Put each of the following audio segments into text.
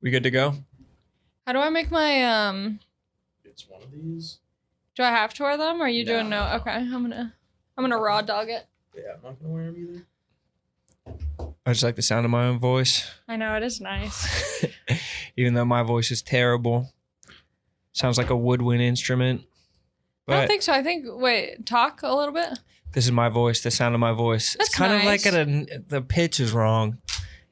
We good to go? How do I make my It's one of these. Do I have to wear them? Or are you doing no? No. Okay, I'm gonna raw dog it. Yeah, I'm not gonna wear them either. I just like the sound of my own voice. I know, it is nice. Even though my voice is terrible. Sounds like a woodwind instrument. I don't But think so. I think, wait, talk a little bit. this is my voice, the sound of my voice. That's it's kind of like nice. the pitch is wrong.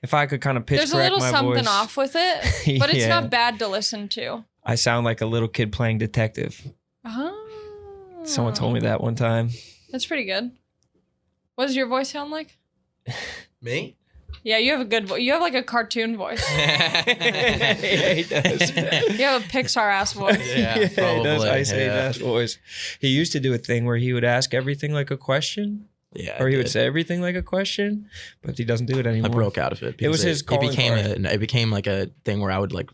If I could kind of pitch There's a correct little my something voice. off with it, but it's Yeah. not bad to listen to. I sound like a little kid playing detective. Oh. Someone told me that one time. That's pretty good. What does your voice sound like? Me? Yeah, you have a good voice. You have like a cartoon voice. Yeah, he does. You have a Pixar-ass voice. Yeah, He does probably, Ice Age yeah. ass voice. He used to do a thing where he would ask everything like a question, Yeah. or he I would did. say everything like a question, but he doesn't do it I anymore. broke out of it. It was because his calling card. It became like a thing where I would like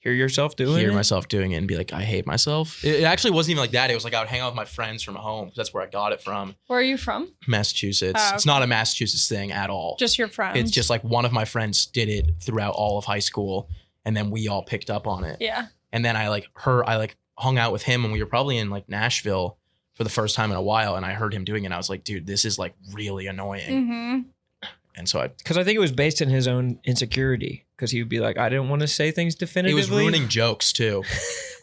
Hear yourself doing hear it? myself doing it and be like, I hate myself. It actually wasn't even like that. It was like I would hang out with my friends from home. That's where I got it from. Where are you from? Massachusetts. Oh, It's not a Massachusetts thing at all. Just your friends. It's just like one of my friends did it throughout all of high school, and then we all picked up on it. Yeah. And then I hung out with him, and we were probably in like Nashville for the first time in a while, and I heard him doing it. And I was like, dude, this is like really annoying. Mm-hmm. And so Because I think it was based in his own insecurity. Because he would be like, I didn't want to say things it definitively. was ruining jokes too.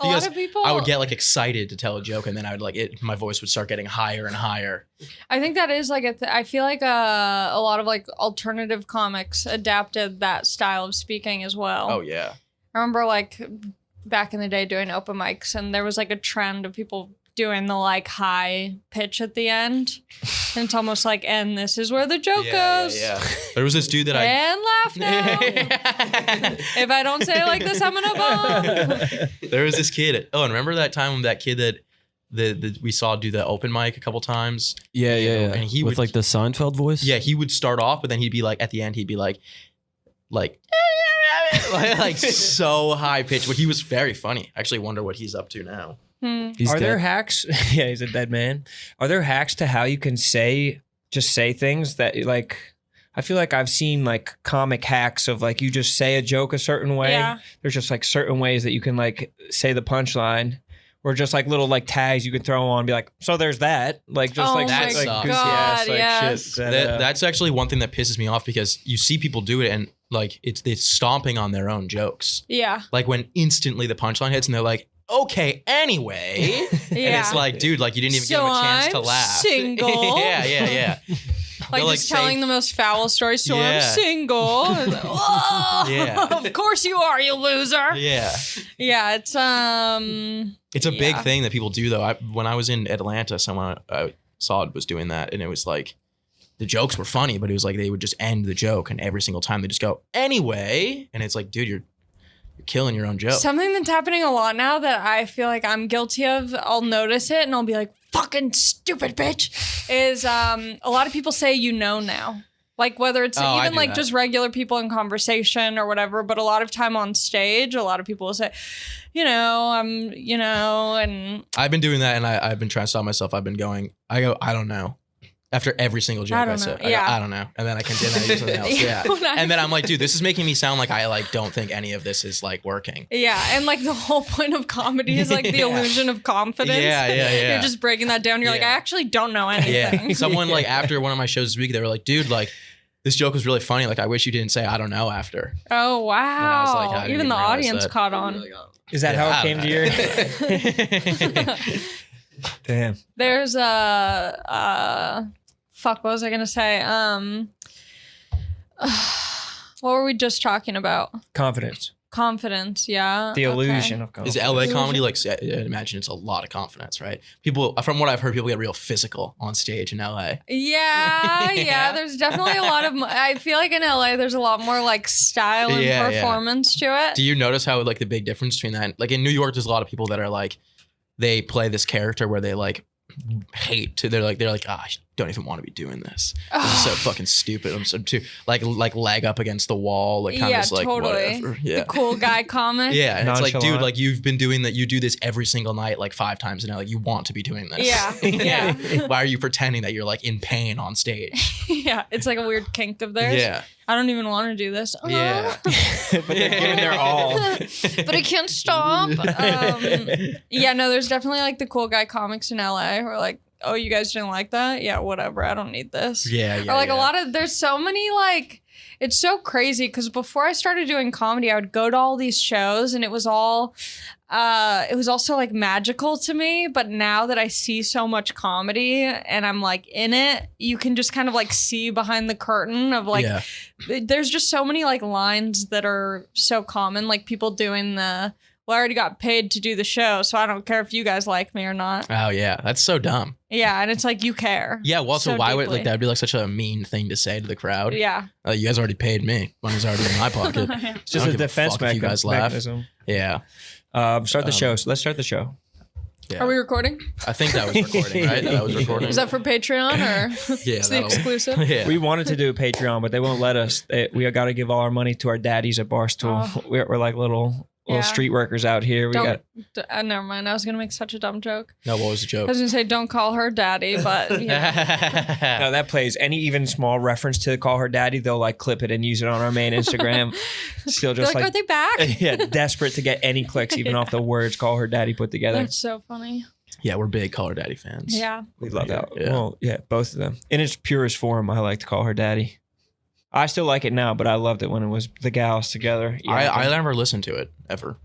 A lot Because of people. I would get like excited to tell a joke, and then I would my voice would start getting higher and higher. I think that is like I feel like a lot of like alternative comics adapted that style of speaking as well. Oh yeah. I remember like back in the day doing open mics, and there was like a trend of people doing the like high pitch at the end, and it's almost like, and this is where the joke goes. Yeah. There was this dude that And laugh now. If I don't say it like this, I'm gonna bomb. There was this kid. Oh, and remember that time that kid that we saw do the open mic a couple times? Yeah. And he with would like the Seinfeld voice. Yeah, he would start off, but then he'd be like, at the end, he'd be like so high pitched. But he was very funny. I actually wonder what he's up to now. He's Are there dead. hacks? Yeah, he's a dead man. Are there hacks to how you can say things that like, I feel like I've seen like comic hacks of like, you just say a joke a certain way. Yeah. There's just like certain ways that you can like say the punchline, or just like little like tags you can throw on, be like, so there's that. Like just Oh like, my like God, goofy ass like yes. shit. That's actually one thing that pisses me off, because you see people do it and like it's stomping on their own jokes. Yeah. Like when instantly the punchline hits and they're like, okay, anyway. And Yeah. it's like, dude, like you didn't even So give him a chance to I'm laugh. single. Yeah. Like They'll, just say- telling the most foul stories. So I'm Yeah. single. And like, "Oh, Yeah. of course you are, you loser. Yeah. Yeah, it's It's a big Yeah. thing that people do, though. When I was in Atlanta, someone I saw was doing that, and it was like the jokes were funny, but it was like they would just end the joke, and every single time they just go anyway, and it's like, dude, you're killing your own joke. something that's happening a lot now that I feel like I'm guilty of. I'll notice it and I'll be like, fucking stupid bitch. Is a lot of people say now. Like whether it's Oh, I even do like that. just regular people in conversation or whatever, but a lot of time on stage, a lot of people will say, and I've been doing that, and I've been trying to stop myself. I go, I don't know. After every single joke I I don't say, know. I go, Yeah. I don't know. And then I continue to use something else. Yeah. When I- And then I'm like, dude, this is making me sound like I like don't think any of this is like working. yeah, and like the whole point of comedy is like the Yeah. illusion of confidence. Yeah. You're just breaking that down. You're like, Yeah. I actually don't know anything. Yeah. Someone like after one of my shows this week, they were like, dude, like this joke was really funny. Like I wish you didn't say I don't know after. Oh wow! I was like, I didn't Even even the realize audience that. caught on. Is that how it came to your? Damn. There's fuck. What was I gonna say? What were we just talking about? Confidence. Confidence. Yeah. The okay. illusion of Is confidence. LA comedy like? I imagine it's a lot of confidence, right? People, from what I've heard, people get real physical on stage in LA. Yeah, Yeah. There's definitely a lot of. I feel like in LA, there's a lot more like style and Yeah, yeah. performance to it. Do you notice how like the big difference between that? Like in New York, there's a lot of people that are like, they play this character where they like hate to. They're like, don't even want to be doing this. This is so fucking stupid. I'm so too like leg up against the wall, like kind of like totally. whatever. Yeah. The cool guy comic. Yeah, and it's like, dude, Nonchalant. like you've been doing that. You do this every single night, like 5 times a night. Like you want to be doing this. Yeah. Yeah. Why are you pretending that you're like in pain on stage? Yeah, it's like a weird kink of theirs. Yeah. I don't even want to do this. Yeah. But they're giving their all. But I can't stop. Yeah, no, there's definitely like the cool guy comics in LA who are like, oh, you guys didn't like that? Yeah, whatever. I don't need this. Yeah. Or like a lot of, there's so many like, it's so crazy because before I started doing comedy, I would go to all these shows and it was all, it was also like magical to me. But now that I see so much comedy and I'm like in it, you can just kind of like see behind the curtain of like, there's just so many like lines that are so common, like people doing the, well, I already got paid to do the show, so I don't care if you guys like me or not. Oh yeah, that's so dumb. Yeah, and it's like you care. Yeah, well, so why would deeply. like that'd be like such a mean thing to say to the crowd? Yeah. You guys already paid me. Money's already in my pocket. It's just I a don't give a defense fuck if you guys laugh. mechanism. Yeah. Start the show. So let's start the show. Yeah. Are we recording? I think that was recording, right? That was recording. Is that for Patreon or Yeah, it's the that'll- exclusive? Yeah. We wanted to do a Patreon, but they won't let us. We got to give all our money to our daddies at Barstool. We're like little Yeah. street workers out here. We got Never mind. I was gonna make such a dumb joke. No, what was the I joke? was gonna say don't call her daddy, but yeah. no, that plays any even small reference to call her daddy. They'll like clip it and use it on our main Instagram. Still They're just like, are they back? yeah, desperate to get any clicks even off the words call her daddy put together. That's so funny. Yeah, we're big Call Her Daddy fans. Yeah. We love that. Yeah. Well, yeah, both of them. In its purest form, I like to call her daddy. I still like it now, but I loved it when it was the gals together. Yeah, I never listened to it ever.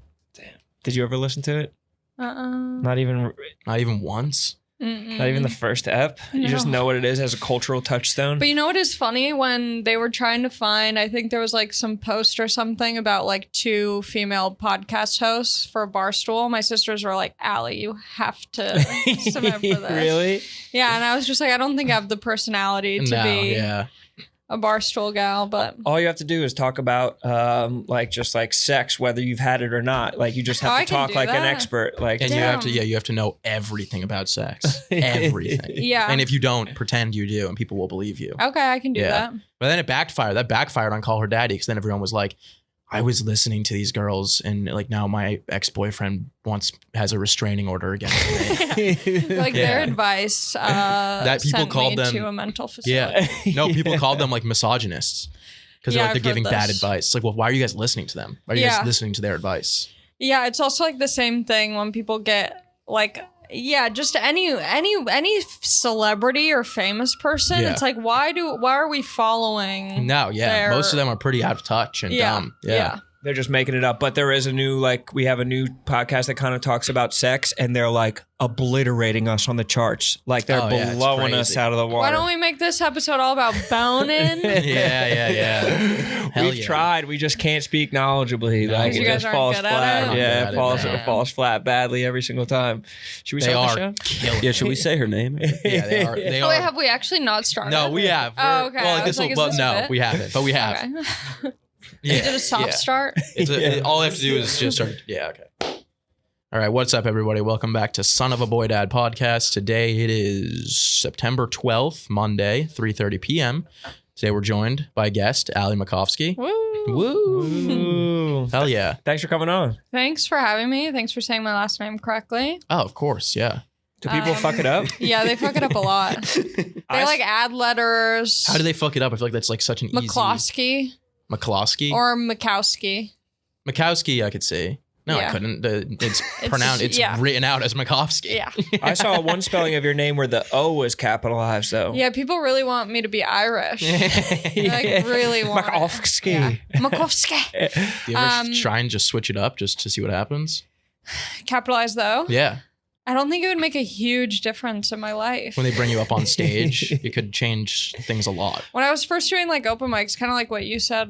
did you ever listen to it? Not even Not even once. not even the first ep. You just No. know what it is as a cultural touchstone. But you know what is funny? When they were trying to find, I think there was like some post or something about like 2 female podcast hosts for Barstool. My sisters were like, Ali, you have to submit for this. Really? Yeah, and I was just like, I don't think I have the personality to be Yeah. a Barstool gal, but All you have to do is talk about just sex, whether you've had it or not. Like you just have Oh, I to can talk do like an that. expert. Like And Damn. you have to know everything about sex. Everything. Yeah. And if you don't, pretend you do and people will believe you. okay, I can do Yeah. that. But then it backfired. That backfired on Call Her Daddy because then everyone was like, I was listening to these girls and like now my ex-boyfriend has a restraining order against me. Like Yeah. their advice That people sent called me them- to a mental facility. Yeah. No, people called them like misogynists because Yeah, they're I've heard giving bad this. advice. It's like, well, why are you guys listening to them? Why are you Yeah. guys listening to their advice? Yeah, it's also like the same thing when people get like, yeah, just any celebrity or famous person. Yeah. It's like, why are we following? No, yeah. Their- Most of them are pretty out of touch and Yeah, dumb. Yeah. They're just making it up. But there is we have a new podcast that kind of talks about sex and they're like obliterating us on the charts. Like they're Oh, yeah, it's blowing us crazy. out of the water. Why don't we make this episode all about boning? Yeah. Hell We've yeah. tried. We just can't speak knowledgeably. No. Like Because it you guys just aren't falls good at flat. it? Not Yeah, good it at falls, it, it man. falls flat badly every single time. Should we They start the are show? killing Yeah, should we say her name? Yeah, they are. They Oh, wait, are. have we actually not started? No, we have. Oh, okay. Well, I was like, is well, this a no, bit? we haven't, but we have. Okay. Yeah. Is it a soft yeah. start? All I have to do is just start. Yeah, okay. All right, what's up, everybody? Welcome back to Son of a Boy Dad podcast. Today it is September 12th, Monday, 3:30 p.m. Today we're joined by guest Ali Macofsky. Woo. Woo! Ooh. Hell yeah! Thanks for coming on. Thanks for having me. Thanks for saying my last name correctly. Oh, of course, yeah. Do people fuck it up? Yeah, they fuck it up a lot. They like add letters. How do they fuck it up? I feel like that's like such an easy. McCloskey Macofsky. or Makowski. Makowski, I could say. No, I Yeah. couldn't. It's pronounced. It's yeah. written out as Macofsky. Yeah. I saw one spelling of your name where the O was capitalized, though. Yeah, people really want me to be Irish. They like really want Macofsky. it. Yeah. Makowski. Do you ever try and just switch it up just to see what happens? Capitalized though. Yeah. I don't think it would make a huge difference in my life. When they bring you up on stage, it could change things a lot. When I was first doing like open mics, kind of like what you said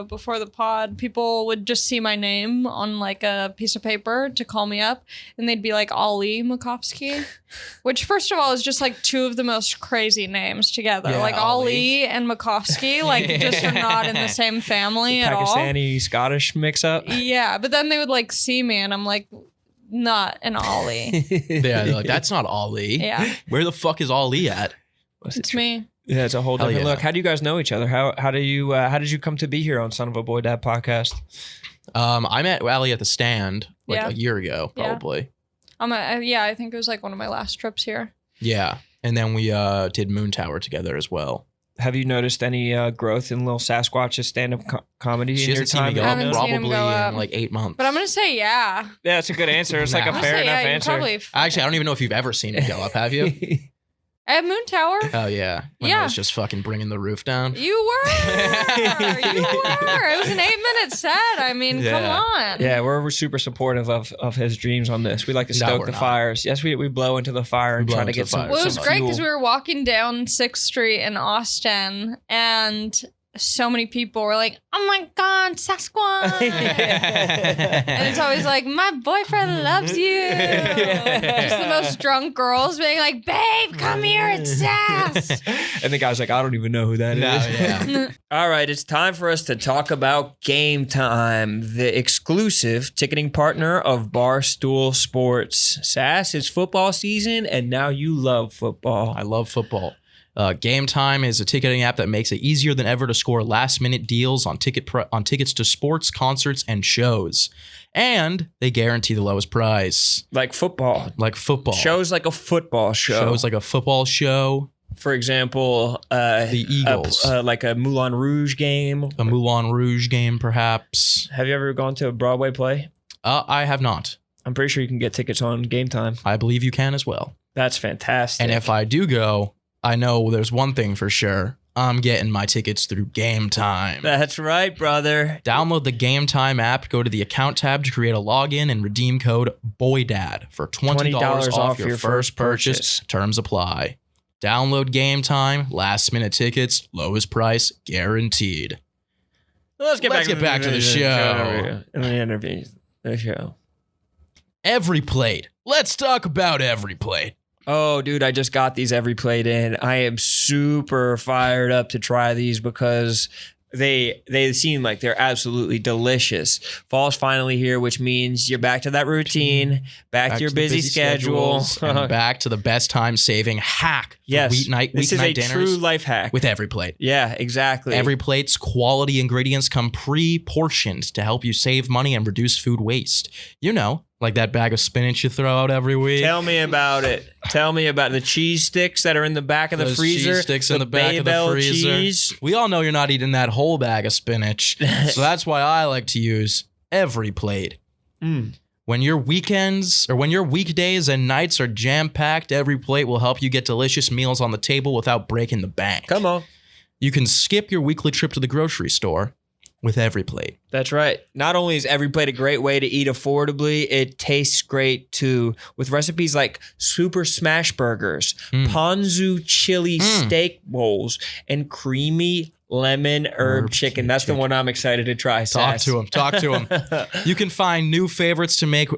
before the pod, people would just see my name on like a piece of paper to call me up, and they'd be like Ali Macofsky, which first of all is just like 2 of the most crazy names together. Yeah, like Ali. Ali and Macofsky, like just are not in the same family at all. Pakistani Scottish mix up. Yeah, but then they would like see me, and I'm like, not an Ali. Yeah, they're like, that's not Ali. Yeah. Where the fuck is Ali at? It's me. Yeah, it's a whole Hell different yeah. look. How do you guys know each other? How did you come to be here on Son of a Boy Dad podcast? I met Ali at the stand like Yeah. a year ago, Yeah. probably. I think it was like one of my last trips here. Yeah. And then we did Moon Tower together as well. Have you noticed any growth in Lil Sasquatch's stand-up comedy She in your hasn't seen me time? go I up haven't seen him probably go up. in like 8 months. But I'm gonna say yeah. Yeah, that's a good answer. It's like Nah. a I'm fair gonna say enough yeah. You answer. probably. Actually, I don't even know if you've ever seen me go up, have you? At Moon Tower. Oh, yeah. When I Yeah. was just fucking bringing the roof down. You were. You were. It was an 8-minute set. I mean, Yeah. come on. Yeah, we're super supportive of his dreams on this. We like to No, stoke we're the not. fires. Yes, we blow into the fire and We blow try to into get the some. fire. Well, it was some great fuel. because we were walking down 6th Street in Austin, and so many people were like, "Oh my God, Sasquatch!" And it's always like, "My boyfriend loves you." Just the most drunk girls being like, "Babe, come here, it's Sass." And the guy's like, I don't even know who that is. No, yeah. All right, it's time for us to talk about Game Time, the exclusive ticketing partner of Barstool Sports. Sass, it's football season, and now you love football. I love football. Game Time is a ticketing app that makes it easier than ever to score last-minute deals on tickets to sports, concerts, and shows. And they guarantee the lowest price. Like football. Like football. Shows like a football show. Shows like a football show. For example, The Eagles. like a Moulin Rouge game. A Moulin Rouge game, perhaps. Have you ever gone to a Broadway play? I have not. I'm pretty sure you can get tickets on Game Time. I believe you can as well. That's fantastic. And if I do go, I know there's one thing for sure. I'm getting my tickets through Game Time. That's right, brother. Download the Game Time app, go to the account tab to create a login, and redeem code BOYDAD for $20 off your first purchase. Terms apply. Download Game Time, last minute tickets, lowest price guaranteed. Let's get back to the show. The interview. The show. Every plate. Let's talk about every plate. Oh, dude, I just got these every plate in. I am super fired up to try these because they seem like they're absolutely delicious. Fall's finally here, which means you're back to that routine, back to your the busy schedule. schedules, and back to the best time saving hack. For Yes, weeknight this is a dinners true life hack. with every plate. Yeah, exactly. Every plate's quality ingredients come pre-portioned to help you save money and reduce food waste. You know, like that bag of spinach you throw out every week. Tell me about it. Tell me about the cheese sticks that are in the back of the Those freezer. cheese sticks in the back of the Baybel freezer. cheese. We all know you're not eating that whole bag of spinach. So that's why I like to use every plate. Mm. When your weekends or when your weekdays and nights are jam-packed, every plate will help you get delicious meals on the table without breaking the bank. Come on. You can skip your weekly trip to the grocery store with every plate. That's right. Not only is every plate a great way to eat affordably, it tastes great too. With recipes like super smash burgers, ponzu chili steak bowls, and creamy lemon herb chicken. That's the one I'm excited to try. Talk Sass. to him. You can find new favorites to make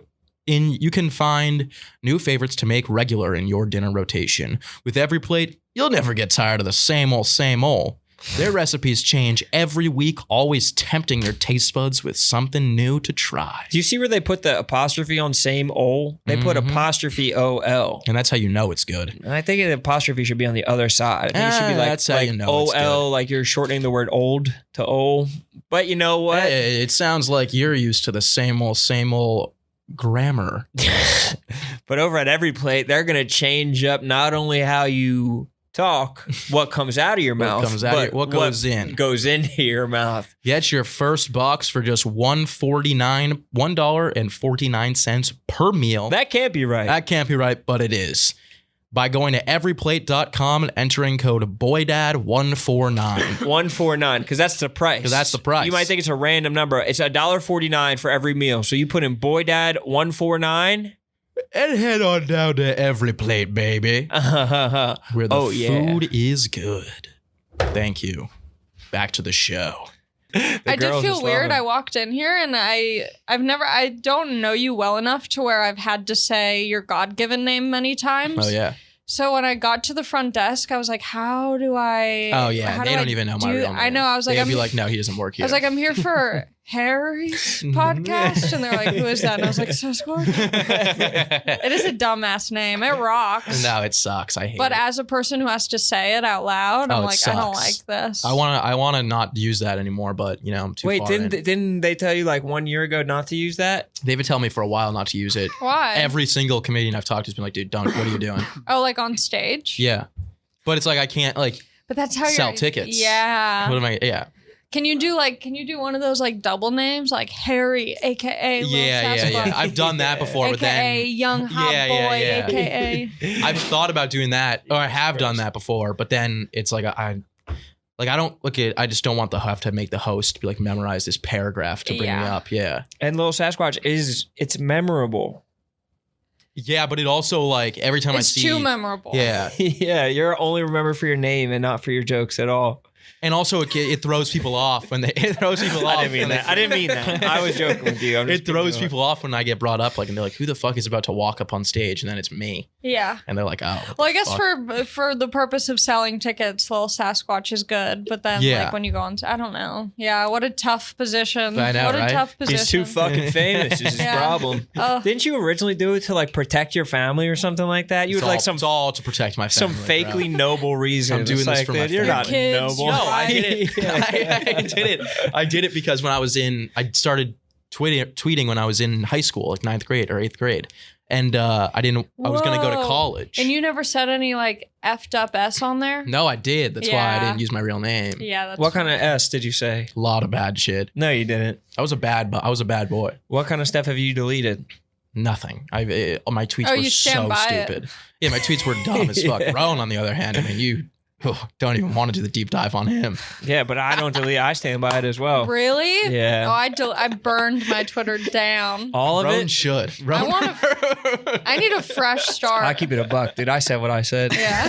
regular in your dinner rotation. With every plate, you'll never get tired of the same old. Their recipes change every week, always tempting your taste buds with something new to try. Do you see where they put the apostrophe on same ol? They put apostrophe OL. And that's how you know it's good. And I think the apostrophe should be on the other side. I think it should be like, that's how you know it's OL, good. like you're shortening the word old to ol. But you know what? It sounds like you're used to the same old grammar. But over at every plate, they're going to change up not only how you talk, what comes out of your mouth, What goes in. goes into your mouth. Get your first box for just $1.49 per meal. That can't be right. That can't be right, but it is. By going to everyplate.com and entering code BOYDAD149. 149, because that's the price. Because that's the price. You might think it's a random number. It's $1.49 for every meal. So you put in BOYDAD149. And head on down to Every Plate, baby. Where the food is good. Thank you. Back to the show. I did feel weird. I walked in here and I don't know you well enough to where I've had to say your God-given name many times. Oh, yeah. So when I got to the front desk, I was like, how do I... Oh, yeah. how They do don't I even know my real name. I know. I was like, They'd be like, no, he doesn't work here. I was like, I'm here for Harry's podcast, and they're like, "Who is that?" And I was like, "Sasquatch." It is a dumbass name. It rocks. No, it sucks. I hate But it. as a person who has to say it out loud, I'm it like, I don't sucks. like this. I wanna not use that anymore, but I'm too Wait, far in. didn't they tell you like 1 year ago not to use that? They've been telling me for a while not to use it. Why? Every single comedian I've talked to has been like, dude, don't. What are you doing? Oh, like on stage? Yeah. But it's like I can't But that's how sell you're tickets. Yeah. What am I? Yeah. Can you do one of those like double names, like Harry, aka Lil Sas Rone, I've done that before, but aka then Young Hot Boy, aka I've thought about doing that, or I have done that before, but then it's like I don't look at. I just don't want have to make the host be like memorize this paragraph to bring me up. Yeah. And Little Sasquatch it's memorable. Yeah, but it also like every time I it's see too memorable. Yeah. Yeah, you're only remembered for your name and not for your jokes at all. And also it throws people off when it throws people off. I didn't mean that. I was joking with you. It throws people off when I get brought up, like, and they're like, "Who the fuck is about to walk up on stage?" And then it's me, Yeah. and they're like, "Oh." Well, I guess for the purpose of selling tickets, Lil Sasquatch is good. But then, like, when you go on, I don't know. Yeah, what a tough position. I know, what a right? tough position. He's too fucking famous. Is his Yeah. problem. Didn't you originally do it to like protect your family or something like that? You it's would all, like it's all to protect my family. some fakely noble reason. I'm doing It's this like, for my dude, you're family. not Kids, noble. No, I did it. Yeah. I did it. I did it because when I started tweeting when I was in high school, like 9th grade or 8th grade. And I was going to go to Whoa. college. And you never said any like effed up S on there? No, I did. That's why I Yeah. didn't use my real name. Yeah. That's What kind of S did you say? A lot of bad shit. No, you didn't. I was a bad boy. What kind of stuff have you deleted? Nothing. My tweets Oh, were you stand so by it. stupid. Yeah, my tweets were dumb as fuck. Yeah. Rowan, on the other hand, I mean, you don't even want to do the deep dive on him. Yeah, but I don't delete. I stand by it as well. Really? Yeah. Oh, I burned my Twitter down. All of Rowan it. should. I need a fresh start. I keep it a buck, dude. I said what I said. Yeah.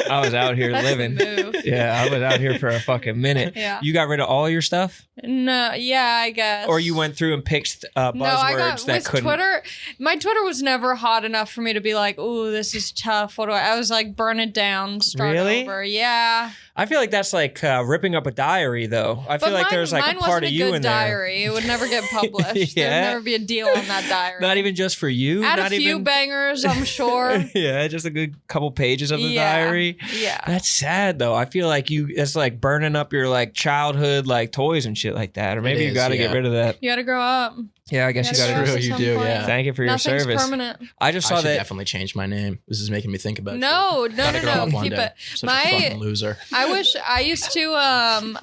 I was out here That's living. the move. Yeah, I was out here for a fucking minute. Yeah. You got rid of all your stuff, No, yeah, I guess. or you went through and picked buzzwords No, I got that with couldn't. Twitter. My Twitter was never hot enough for me to be like, "Ooh, this is tough." What do I was like, burn it down, start Really? over. Yeah. I feel like that's like ripping up a diary, though. I feel But like there's like mine a part wasn't of a you good in there. diary. It would never get published. Yeah. There'd never be a deal on that diary. Not even just for you. Add not a few even. bangers, I'm sure. Yeah, just a good couple pages of the Yeah. diary. Yeah. That's sad though. I feel like it's like burning up your like childhood like toys and shit like that. Or maybe you is, got to yeah. get rid of that. You got to grow up. Yeah, I guess you gotta got grow to. up True, at you some do, point. yeah. Thank you for your Nothing's service. permanent. I just I saw should that. definitely change my name. This is making me think about No, shit. no, Gotta no, grow no. up one Keep day. it. Such a fucking loser. I used to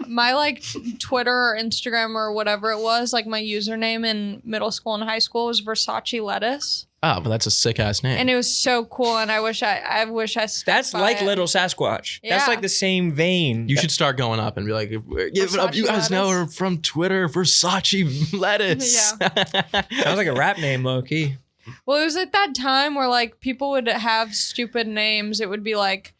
my like Twitter or Instagram or whatever it was, like my username in middle school and high school was Versace Lettuce. Oh, but that's a sick ass name. And it was so cool, and I wish I stuck That's by like it. Little Sasquatch. That's Yeah. like the same vein. You should start going up and be like, "Give it up, you Versace guys know lettuce. her from Twitter, Versace lettuce." Sounds like a rap name, low key. Well, it was at that time where like people would have stupid names. It would be like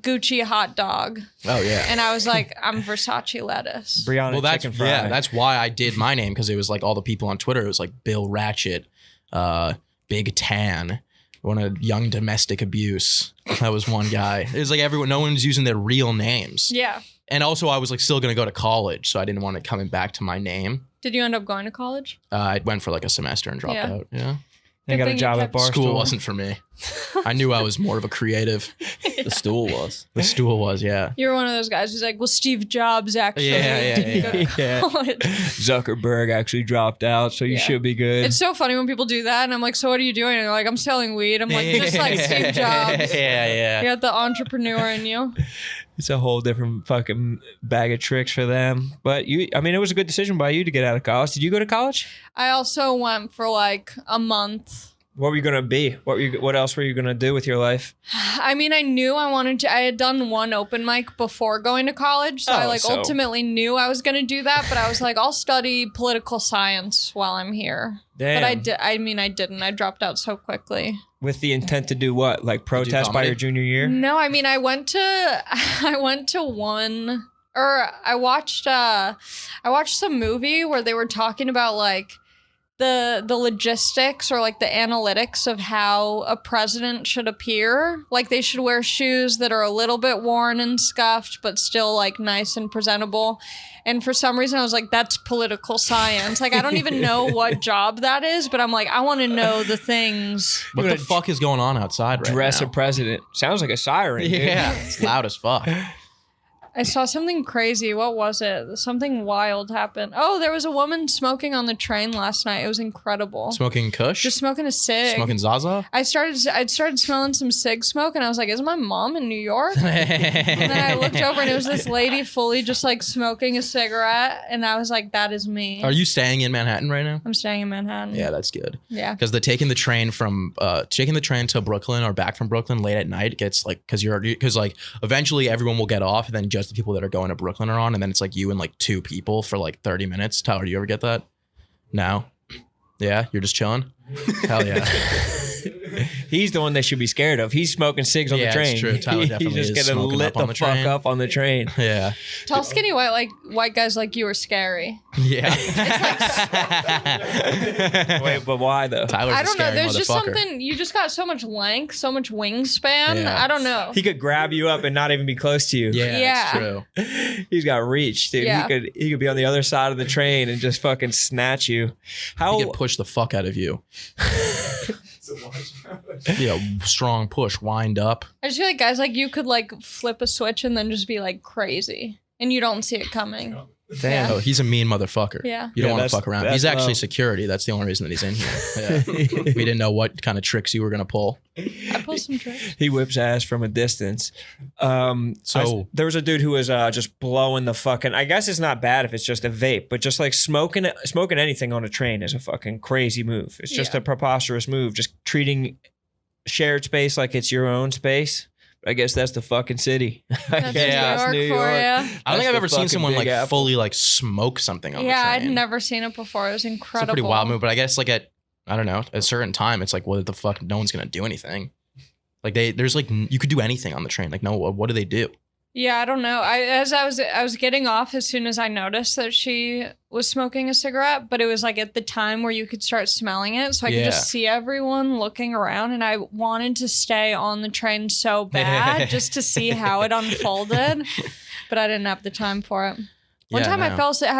Gucci hot dog, Oh yeah. and I was like, I'm Versace lettuce. Brianna Well, that's chicken fry. yeah. That's why I did my name, because it was like all the people on Twitter. It was like Bill Ratchet, Big Tan, one of Young Domestic Abuse. That was one guy. It was like everyone. No one's using their real names. Yeah. And also, I was like still gonna go to college, so I didn't want it coming back to my name. Did you end up going to college? I went for like a semester and dropped Yeah. out. Yeah. They Good got a thing you job at kept- Barstool. School wasn't for me. I knew I was more of a creative. The stool was. The stool was, yeah. You were one of those guys who's like, well, Steve Jobs actually Yeah, didn't go to yeah. college. Zuckerberg actually dropped out, so you Yeah. should be good. It's so funny when people do that, and I'm like, so what are you doing? And they're like, I'm selling weed. I'm like, just like Steve Jobs. Yeah. You got the entrepreneur in you. It's a whole different fucking bag of tricks for them. But it was a good decision by you to get out of college. Did you go to college? I also went for like a month. What were you gonna be? What else were you gonna do with your life? I mean, I knew I wanted to. I had done one open mic before going to college, so I so- ultimately knew I was going to do that. But I was like, I'll study political science while I'm here. Damn. But I did. I mean, I didn't. I dropped out so quickly. With the intent to do what? Like protest by comedy? your junior year? No, I mean, I went to one, or I watched some movie where they were talking about like the logistics or like the analytics of how a president should appear. Like they should wear shoes that are a little bit worn and scuffed, but still like nice and presentable. And for some reason I was like, that's political science. Like I don't even know what job that is, but I'm like, I want to know the things. What the fuck is going on outside right Dress now? a president. Sounds like a siren. Yeah, Dude. it's loud as fuck. I saw something crazy. What was it? Something wild happened. Oh, there was a woman smoking on the train last night. It was incredible. Smoking Kush? Just smoking a cig. Smoking Zaza? I'd started smelling some cig smoke, and I was like, "Is my mom in New York?" And then I looked over, and it was this lady fully just like smoking a cigarette, and I was like, "That is me." Are you staying in Manhattan right now? I'm staying in Manhattan. Yeah, that's good. Yeah. Because taking the train to Brooklyn or back from Brooklyn late at night gets like because like eventually everyone will get off, and then just the people that are going to Brooklyn are on, and then it's like you and like two people for like 30 minutes. Tyler, do you ever get that? No. Yeah, you're just chilling. Hell yeah. He's the one they should be scared of. He's smoking cigs on the train. It's true. Tyler definitely He's is just getting smoking lit up on the the fuck train. up on the train. Yeah. Tall, skinny, white guys like you are scary. Yeah. Wait, but why though? Tyler's I a don't know. scary There's just motherfucker. something. You just got so much length, so much wingspan. Yeah. I don't know. He could grab you up and not even be close to you. Yeah, Yeah. it's true. He's got reach, dude. Yeah. He could be on the other side of the train and just fucking snatch you. How He could push the fuck out of you. Yeah, strong push, wind up. I just feel like guys like you could like flip a switch and then just be like crazy, and you don't see it coming. damn. Oh, he's a mean motherfucker. Yeah. You don't Yeah, want to that's- fuck around. that's He's actually low. security. That's the only reason that he's in here. Yeah. We didn't know what kind of tricks you were gonna pull. I pull some tricks. He whips ass from a distance. So- there was a dude who was just blowing the fucking. I guess it's not bad if it's just a vape, but just like smoking anything on a train is a fucking crazy move. It's just Yeah. a preposterous move. Just treating shared space like it's your own space. I guess that's the fucking city. That's Yeah. New York for you. I don't think That's I've the ever seen fucking someone Big like Apple. fully like smoke something on the Yeah, train. I'd never seen it before. It was It's incredible. a pretty wild move, but I guess like at I don't know, at a certain time, it's like what the fuck? No one's gonna do anything. Like there's like you could do anything on the train. Like no, what do they do? Yeah, I don't know. I was getting off as soon as I noticed that she was smoking a cigarette, but it was like at the time where you could start smelling it, so I could Yeah. just see everyone looking around, and I wanted to stay on the train so bad just to see how it unfolded, but I didn't have the time for it. One Yeah, time I no. fell asleep.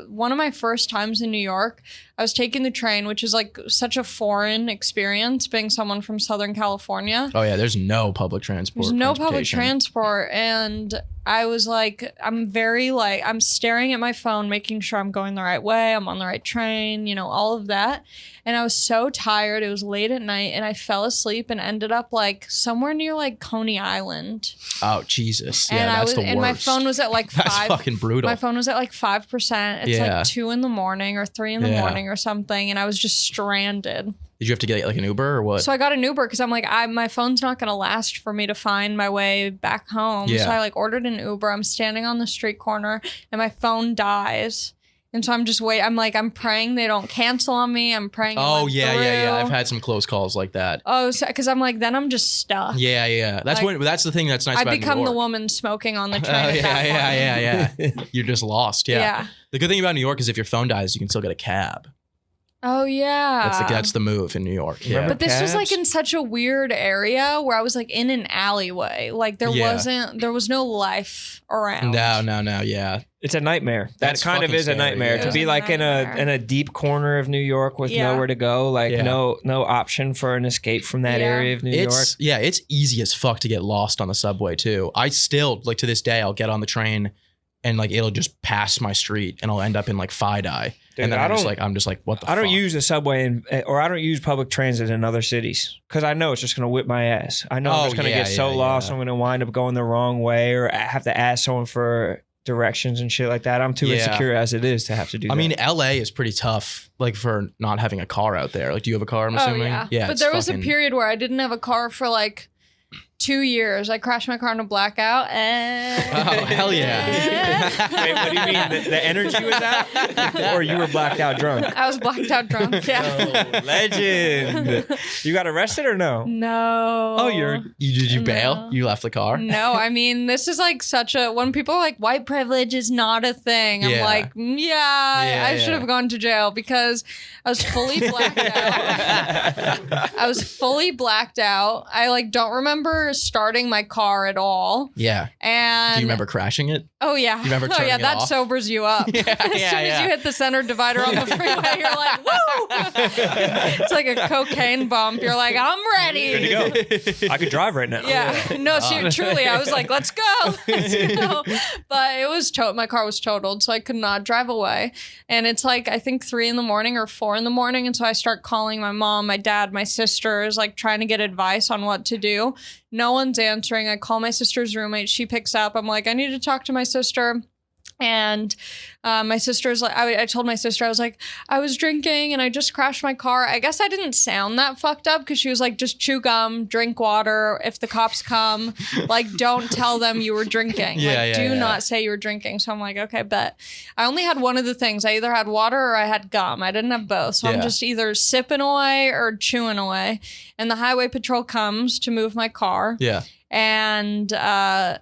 One of my first times in New York, I was taking the train, which is like such a foreign experience being someone from Southern California. Oh yeah, there's no public transport. There's no public transportation. transport. And I was like, I'm staring at my phone, making sure I'm going the right way. I'm on the right train, all of that. And I was so tired. It was late at night and I fell asleep and ended up like somewhere near like Coney Island. Oh Jesus, And yeah, that's the worst. and my phone was at like That's 5. fucking brutal. My phone was at like 5%. It's Yeah. like 2 in the morning or 3 in the Yeah. morning or something. And I was just stranded. Did you have to get like an Uber or what? So I got an Uber because I'm like, my phone's not going to last for me to find my way back home. Yeah. So I like ordered an Uber. I'm standing on the street corner and my phone dies. And so I'm just I'm praying they don't cancel on me. I'm praying. it Oh went yeah. through. I've had some close calls like that. Oh, because I'm like, then I'm just stuck. Yeah. That's Like, that's the thing that's nice I about become New the York. woman smoking on the train. Oh at that point. yeah. You're just lost. Yeah. The good thing about New York is if your phone dies, you can still get a cab. Oh yeah. That's the move in New York. Yeah. Remember But this was like cabs? in such a weird area where I was like in an alleyway. Like there was no life around. No. Yeah. It's a nightmare. That's That kind of fucking is a scary, nightmare yeah. to be It was a like in nightmare. a deep corner of New York with Yeah. nowhere to go. Like Yeah. no option for an escape from that Yeah. area of New York. It's easy as fuck to get lost on the subway too. I still like to this day I'll get on the train and like it'll just pass my street and I'll end up in like Fidei. Dude, And then I I'm don't- just like what the I don't fuck? use the subway or I don't use public transit in other cities because I know it's just going to whip my ass. I know I'm Oh, just going to yeah, get so yeah, lost. yeah. I'm going to wind up going the wrong way or I have to ask someone for directions and shit like that. I'm too Yeah. insecure as it is to have to do that. I mean, LA is pretty tough, like for not having a car out there. Like, do you have a car? I'm Oh assuming. yeah. But it's there was a fucking- period where I didn't have a car for like 2 years. I crashed my car in a blackout. Oh, hell yeah. Wait, what do you mean? The energy was out? Or you were blacked out drunk? I was blacked out drunk. Yeah. Oh, legend. You got arrested or no? No. Oh, did you bail? No. You left the car? No, I mean, this is like such a, when people are like, white privilege is not a thing. I'm Yeah. like, I should have gone to jail because I was fully blacked out. I was fully blacked out. I like don't remember starting my car at all. Yeah. And Do you remember crashing it? Oh yeah. You remember Oh turning yeah, it that off? sobers you up. Yeah, As soon as you hit the center divider on the freeway, you're like, woo! It's like a cocaine bump. You're like, I'm ready. Good to go. I could drive right now. Yeah. No, truly, I was like, let's go. Let's go. But it was my car was totaled, so I could not drive away. And it's like, I think 3 a.m. or 4 a.m. And so I start calling my mom, my dad, my sisters, like trying to get advice on what to do. No one's answering. I call my sister's roommate. She picks up. I'm like, I need to talk to my sister. And my sister's like, I told my sister, I was like, I was drinking and I just crashed my car. I guess I didn't sound that fucked up because she was like, just chew gum, drink water. If the cops come, like, don't tell them you were drinking. Do not say you were drinking. So I'm like, okay, bet. I only had one of the things. I either had water or I had gum. I didn't have both. So I'm just either sipping away or chewing away. And the highway patrol comes to move my car. Yeah. And I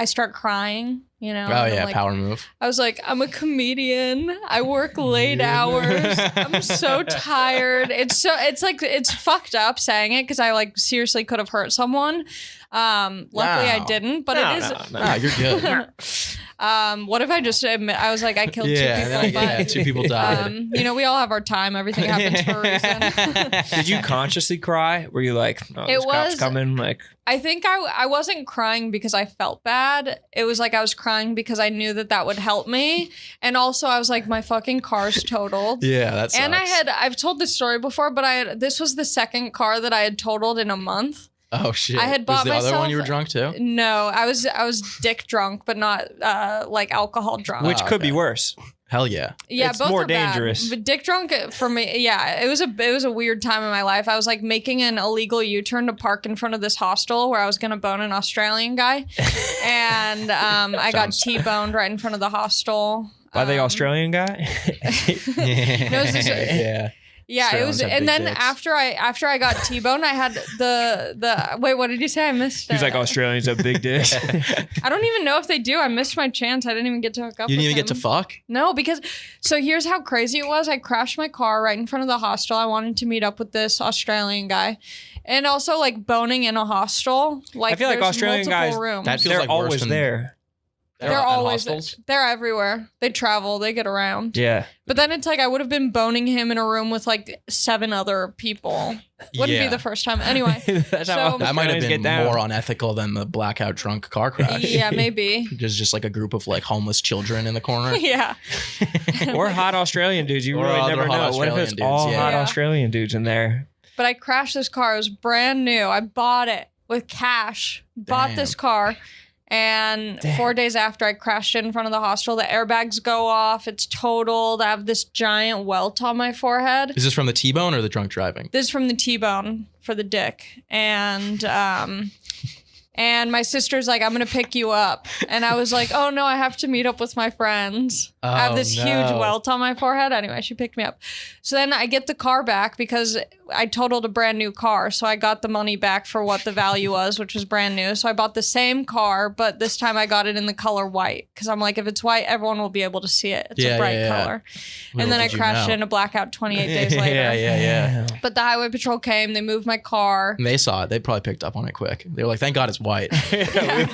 start crying. You know, Oh yeah, like, power move. I was like, I'm a comedian. I work late hours. I'm so tired. It's fucked up saying it because I like seriously could have hurt someone. Luckily I didn't, but it is. No, you're good. What if I just admit I was like I killed 2 people, but 2 people died. you know, we all have our time. Everything happens for a reason. Did you consciously cry? Were you like, oh, this cop's coming? Like, I think I wasn't crying because I felt bad. It was like I was crying because I knew that would help me. And also I was like, my fucking car's totaled. Yeah, that's. And I've told this story before, but this was the second car that I had totaled in a month. Oh shit! I had bought was the myself. other one you were drunk too? No, I was dick drunk, but not like alcohol drunk. which could be worse. Hell yeah. Yeah, it's both more are bad. dangerous. But dick drunk for me, yeah, it was a weird time in my life. I was like making an illegal U-turn to park in front of this hostel where I was gonna bone an Australian guy, and I got T-boned right in front of the hostel. By the Australian guy? No, it was this, yeah, it was, and then dicks. after I got T-boned, I had the wait. What did you say? I missed. He's like, Australians have big dicks. I don't even know if they do. I missed my chance. I didn't even get to hook up. You didn't with even him. get to fuck? No, because so here's how crazy it was. I crashed my car right in front of the hostel. I wanted to meet up with this Australian guy, and also like boning in a hostel. Like I feel like there's Australian multiple guys, rooms. that feels they're like worse always than- there. They're at always hostels? they're everywhere. They travel. They get around. Yeah. But then it's like I would have been boning him in a room with like 7 other people. Wouldn't be the first time. Anyway. That's how So- That might have Australians been get down. more unethical than the blackout drunk car crash. Yeah, maybe. Just like a group of like homeless children in the corner. Yeah. Or hot Australian dudes. You Or really other never hot know. What if Australian it's dudes, all yeah. hot Yeah. Australian dudes in there? But I crashed this car. It was brand new. I bought it with cash. Bought Damn. this car. And 4 days after I crashed it in front of the hostel, the airbags go off. It's totaled. I have this giant welt on my forehead. Is this from the T-bone or the drunk driving? This is from the T-bone for the dick. And my sister's like, I'm going to pick you up. And I was like, oh no, I have to meet up with my friends. I have this huge welt on my forehead. Anyway, she picked me up. So then I get the car back because I totaled a brand new car. So I got the money back for what the value was, which was brand new. So I bought the same car, but this time I got it in the color white. Because I'm like, if it's white, everyone will be able to see it. It's a bright color. Little And then I did you crashed know. in a blackout 28 days later. Yeah. But the highway patrol came. They moved my car. And they saw it. They probably picked up on it quick. They were like, thank God it's white. We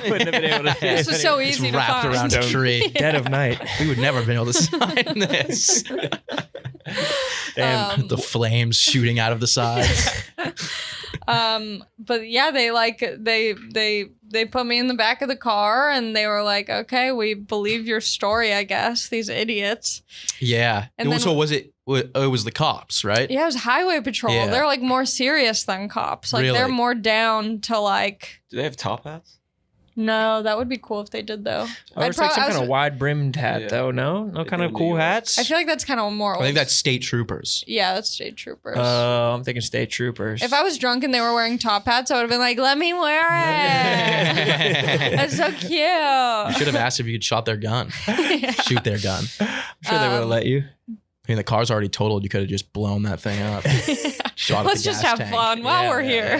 wouldn't have been able to. This was so It's easy to wrapped find. around a tree. Dead of night. We would never have been able to sign this. Damn. The flames shooting out of the sides. But yeah, they put me in the back of the car and they were like, okay, we believe your story, I guess. These idiots. Yeah. And then- So was it was the cops, right? Yeah, it was highway patrol. Yeah. They're like more serious than cops. Like Really? they're more down to like, Do they have top hats? No, that would be cool if they did though. Or it's like some kind of wide brimmed hat though. No kind of cool hats. I feel like that's kind of more. I think that's state troopers. Yeah, that's state troopers. I'm thinking state troopers. If I was drunk and they were wearing top hats, I would have been like, "Let me wear it." That's so cute. You should have asked if you could shot their gun. Shoot their gun. I'm sure they would have let you. I mean, the car's already totaled. You could have just blown that thing up. Let's just have fun while we're here.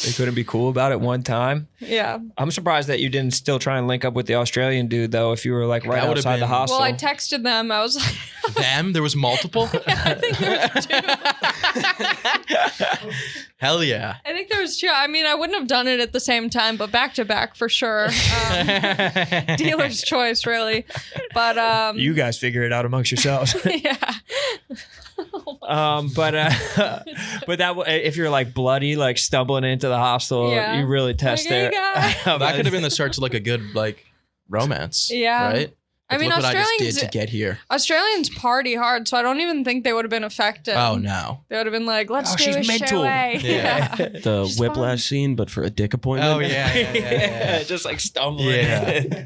They couldn't be cool about it one time. Yeah. I'm surprised that you didn't still try and link up with the Australian dude, though, if you were like right outside the hostel. Well, I texted them. I was like... Them? There was multiple? Yeah, I think there was two. Hell yeah. I think there was two. I mean, I wouldn't have done it at the same time, but back to back for sure. Dealer's choice, really. But you guys figure it out amongst yourselves. Yeah. But that if you're like bloody, like stumbling into the hostel, you really test like, that could have been the start to like a good like romance. Yeah. Right? I mean, look what Australians I just did to get here. Australians party hard, so I don't even think they would have been affected. Oh no, they would have been like, "Let's do she's this mental." shit away. Yeah. The She's whiplash scene, but for a dick appointment. Oh yeah. Just like stumbling. Yeah.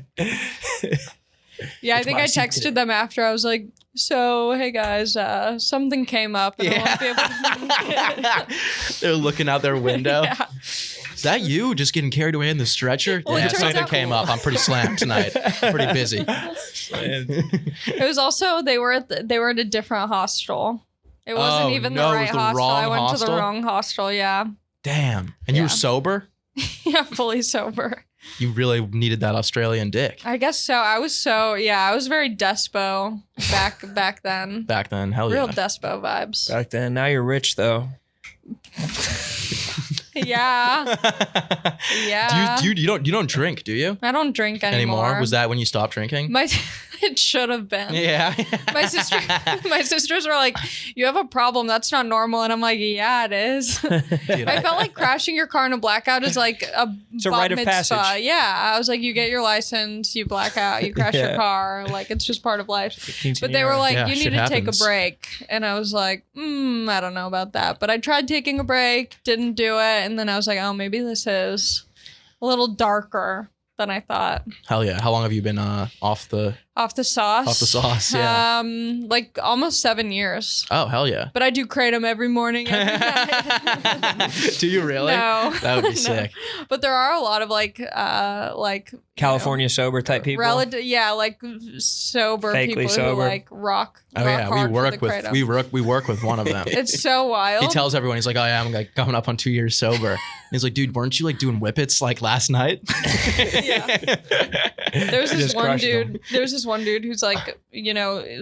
Yeah, I think I texted them after. I was like, "So, hey guys, something came up, and I won't be able to." They're looking out their window. Yeah. Is that you just getting carried away in the stretcher? Well, it Yeah, turns something out- came up. I'm pretty slammed tonight. Pretty busy. It was also they were at a different hostel. It wasn't even no, the it right was the hostel. wrong I went to hostel? the wrong hostel. Yeah, Damn. And you Yeah. were sober? yeah, fully sober. You really needed that Australian dick I guess so. I was very despo back then. back then. Hell Real yeah. despo vibes. Back then, now you're rich though. Yeah, yeah. Do you don't drink, do you? I don't drink anymore. Was that when you stopped drinking? It should have been. Yeah. My sisters were like, "You have a problem. That's not normal." And I'm like, "Yeah, it is." Dude, I felt like crashing your car in a blackout is like a rite of mitzvah. passage. Yeah, I was like, you get your license, you black out, you crash your Yeah. car, like it's just part of life. But they were like, Yeah, you need shit to take a happens. break, and I was like, I don't know about that. But I tried taking a break, didn't do it, and then I was like, oh, maybe this is a little darker than I thought. Hell yeah. How long have you been off the Sauce. Off the sauce, yeah. Like almost 7 years. Oh, hell yeah. But I do kratom every morning, every night. Do you really? No. That would be No. sick. But there are a lot of like California sober type people. like sober Fakely people sober. who like rock. Oh rock yeah, hard we for work the with kratom. we work with one of them. It's so wild. He tells everyone, he's like, oh yeah, I'm like coming up on 2 years sober. And he's like, dude, weren't you like doing whippets like last night? Yeah. There's this Just one crushed dude. them. There's this one dude who's like,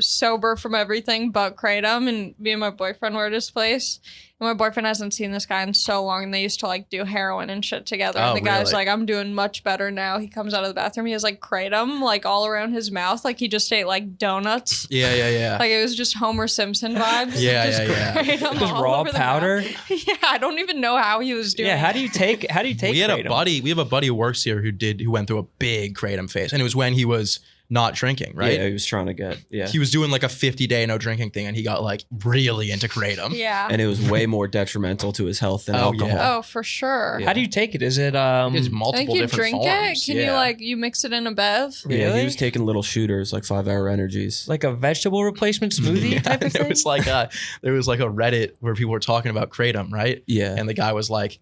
sober from everything but kratom, and me and my boyfriend were at his place. And my boyfriend hasn't seen this guy in so long, and they used to like do heroin and shit together. Oh, And the guy's really? like, I'm doing much better now. He comes out of the bathroom, he has like kratom like all around his mouth, like he just ate like donuts. Yeah. Like it was just Homer Simpson vibes. Yeah, Just yeah. kratom Just all raw over the powder. mouth. Yeah, I don't even know how he was doing. Yeah, how do it. you take We had kratom? we have a buddy who works here who went through a big kratom phase. And it was when he was not drinking, right? Yeah, he was trying to get, He was doing like a 50-day no drinking thing, and he got like really into kratom. Yeah. and it was way more detrimental to his health than Oh, alcohol. yeah. Oh, for sure. How do you take it? Is it There's I multiple think you different drink forms. it. Can Yeah. you mix it in a bev? Yeah, Really? he was taking little shooters, like 5-hour energies. like a vegetable replacement smoothie type of And thing? there was like a Reddit where people were talking about kratom, right? Yeah. And the guy was like,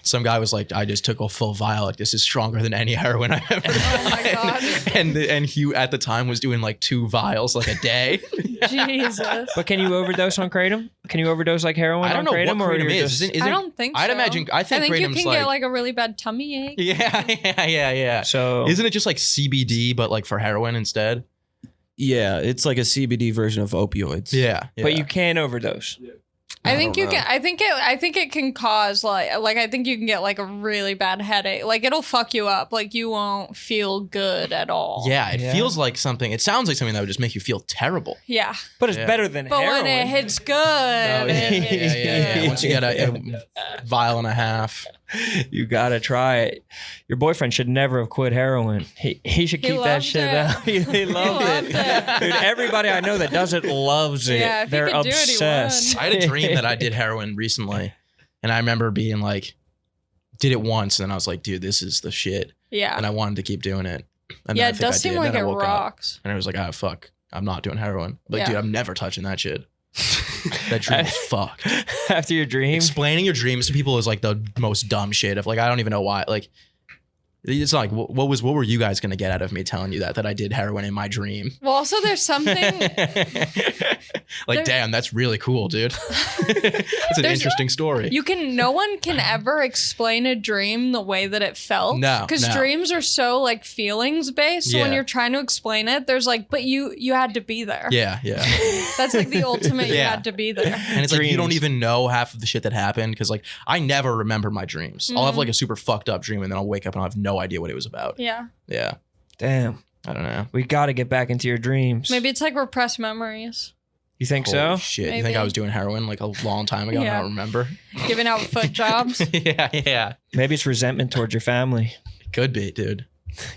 some guy was like, I just took a full vial. Like, this is stronger than any heroin I've ever Oh my done. God. And he at the time was doing like 2 vials like a day. Jesus. But can you overdose on kratom? Can you overdose like heroin I don't on know kratom? what or kratom you're is. just- Isn't I don't think so. I think you kratom's can get like a really bad tummy ache. yeah. So Isn't it just like CBD but like for heroin instead? Yeah, it's like a CBD version of opioids. Yeah. but you can overdose. I think don't you know. can. I think it can cause like I think you can get like a really bad headache. Like it'll fuck you up. Like you won't feel good at all. Yeah, it Yeah. feels like something. It sounds like something that would just make you feel terrible. Yeah. But it's Yeah. better than But heroin. when it hits good, Oh, it hits good. Once you get a vial and a half. You gotta try it. Your boyfriend should never have quit heroin. He should He keep that loved shit it. up. He loved loved it. it. Dude, everybody I know that does it loves it. Yeah, if he They're could do it, he obsessed. would. I had a dream that I did heroin recently, and I remember being like, did it once, and then I was like, dude, this is the shit. Yeah. and I wanted to keep doing it. And Yeah, then I it think does I seem did. like Then it I woke up, rocks. and I was like, ah, fuck, I'm not doing heroin. Like, Yeah. dude, I'm never touching that shit. That dream was fucked. After your dream? Explaining your dreams to people is like the most dumb shit. Of like, I don't even know why. Like, it's not like what were you guys gonna get out of me telling you that I did heroin in my dream? Well, also there's something. Like, damn, that's really cool, dude. That's an interesting story. No one can ever explain a dream the way that it felt. No, Because no. dreams are so like feelings based. So when Yeah. you're trying to explain it, there's like, but you had to be there. Yeah, yeah. That's like the ultimate. You Yeah. had to be there. And it's like you don't Dreams. even know half of the shit that happened because like I never remember my dreams. I'll have like a super fucked up dream and then I'll wake up and I'll have no idea what it was about. Yeah. Yeah, Damn. I don't know. We got to get back into your dreams. Maybe it's like repressed memories. You think Holy so? shit. You Maybe. think I was doing heroin like a long time ago and I Yeah. don't remember? Giving out foot jobs. Yeah. Maybe it's resentment towards your family. Could be, dude.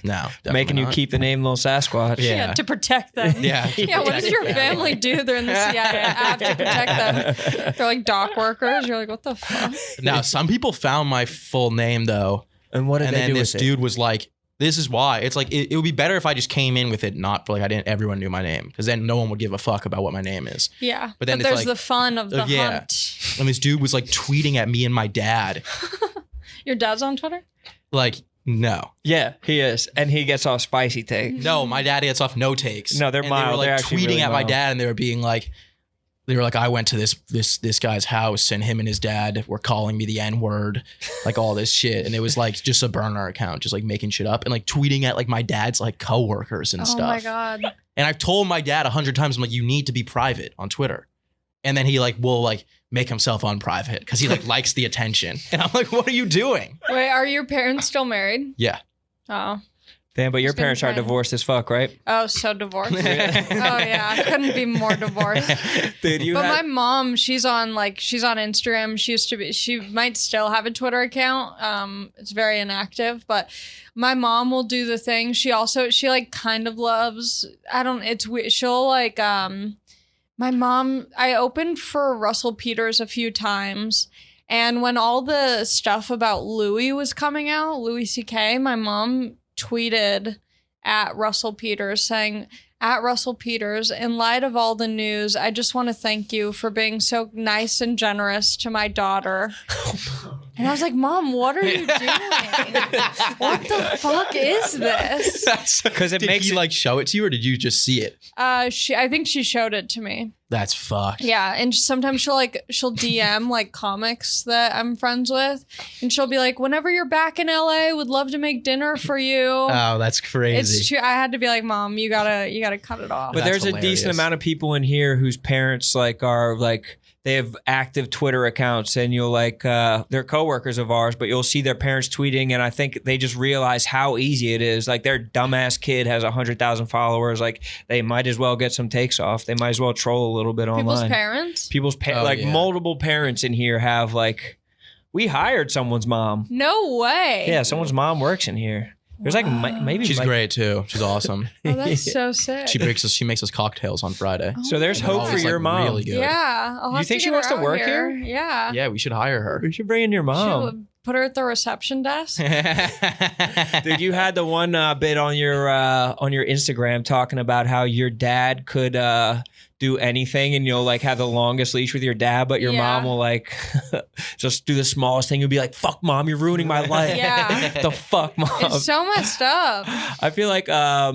No, definitely Making you not. keep the name Lil Sasquatch. Yeah. To protect them. Yeah. Yeah, what does your family do? They're in the CIA. I have to protect them. They're like dock workers. You're like, what the fuck? Now, some people found my full name though. And what did And they then do this with it? dude was like, this is why. It's like, it would be better if I just came in with it, not like everyone knew my name. Because then no one would give a fuck about what my name is. Yeah. But then it's there's like- the fun of the yeah. hunt. And this dude was like tweeting at me and my dad. Your dad's on Twitter? Like, no. Yeah, he is. And he gets all spicy takes. No, my dad gets off no takes. No, they're and mild. They were They're like actually tweeting really at my mild. dad and they were like, I went to this guy's house and him and his dad were calling me the N-word, like all this shit. And it was like just a burner account, just like making shit up and like tweeting at like my dad's like coworkers and stuff. Oh my God. And I've told my dad 100 times, I'm like, you need to be private on Twitter. And then he like will like make himself unprivate because he like likes the attention. And I'm like, what are you doing? Wait, are your parents still married? Yeah. Oh. Damn, but your Just gonna parents are try to- divorced as fuck, right? Oh, so divorced. Oh yeah. I couldn't be more divorced. Dude, you But had- my mom, she's on Instagram. She might still have a Twitter account. It's very inactive, but my mom will do the thing. She like kind of loves, it's weird. She'll like, my mom, I opened for Russell Peters a few times. And when all the stuff about Louis was coming out, Louis C.K., my mom tweeted at Russell Peters saying, at Russell Peters, in light of all the news, I just want to thank you for being so nice and generous to my daughter. And I was like, Mom, what are you doing? What the fuck is this? Because it Did makes he it like show it to you or did you just see it? I think she showed it to me. That's fucked. Yeah, and sometimes she'll DM like comics that I'm friends with, and she'll be like, "Whenever you're back in LA, would love to make dinner for you." Oh, that's crazy. It's true. I had to be like, "Mom, you gotta cut it off." But That's there's a hilarious. decent amount of people in here whose parents like are like they have active Twitter accounts and you'll like they're coworkers of ours, but you'll see their parents tweeting and I think they just realize how easy it is. Like their dumbass kid has 100,000 followers. Like they might as well get some takes off. They might as well troll a little bit People's online. parents? People's Oh, like yeah. multiple parents in here have like we hired someone's mom. No way. Yeah, someone's mom works in here. There's like maybe She's like, great too. She's awesome. Oh, that's so sick. She makes us cocktails on Friday. So there's my hope God. for Always, your like, mom. Really good. Yeah. I'll You have think to she get wants her to out work here? here? Yeah. Yeah, we should hire her. We should bring in your mom. She'll put her at the reception desk. Dude, you had the one bit on your Instagram talking about how your dad could do anything and you'll like have the longest leash with your dad, but your Yeah. mom will like just do the smallest thing. You'll be like, fuck mom, you're ruining my life. Yeah. The fuck mom. It's so messed up. I feel like a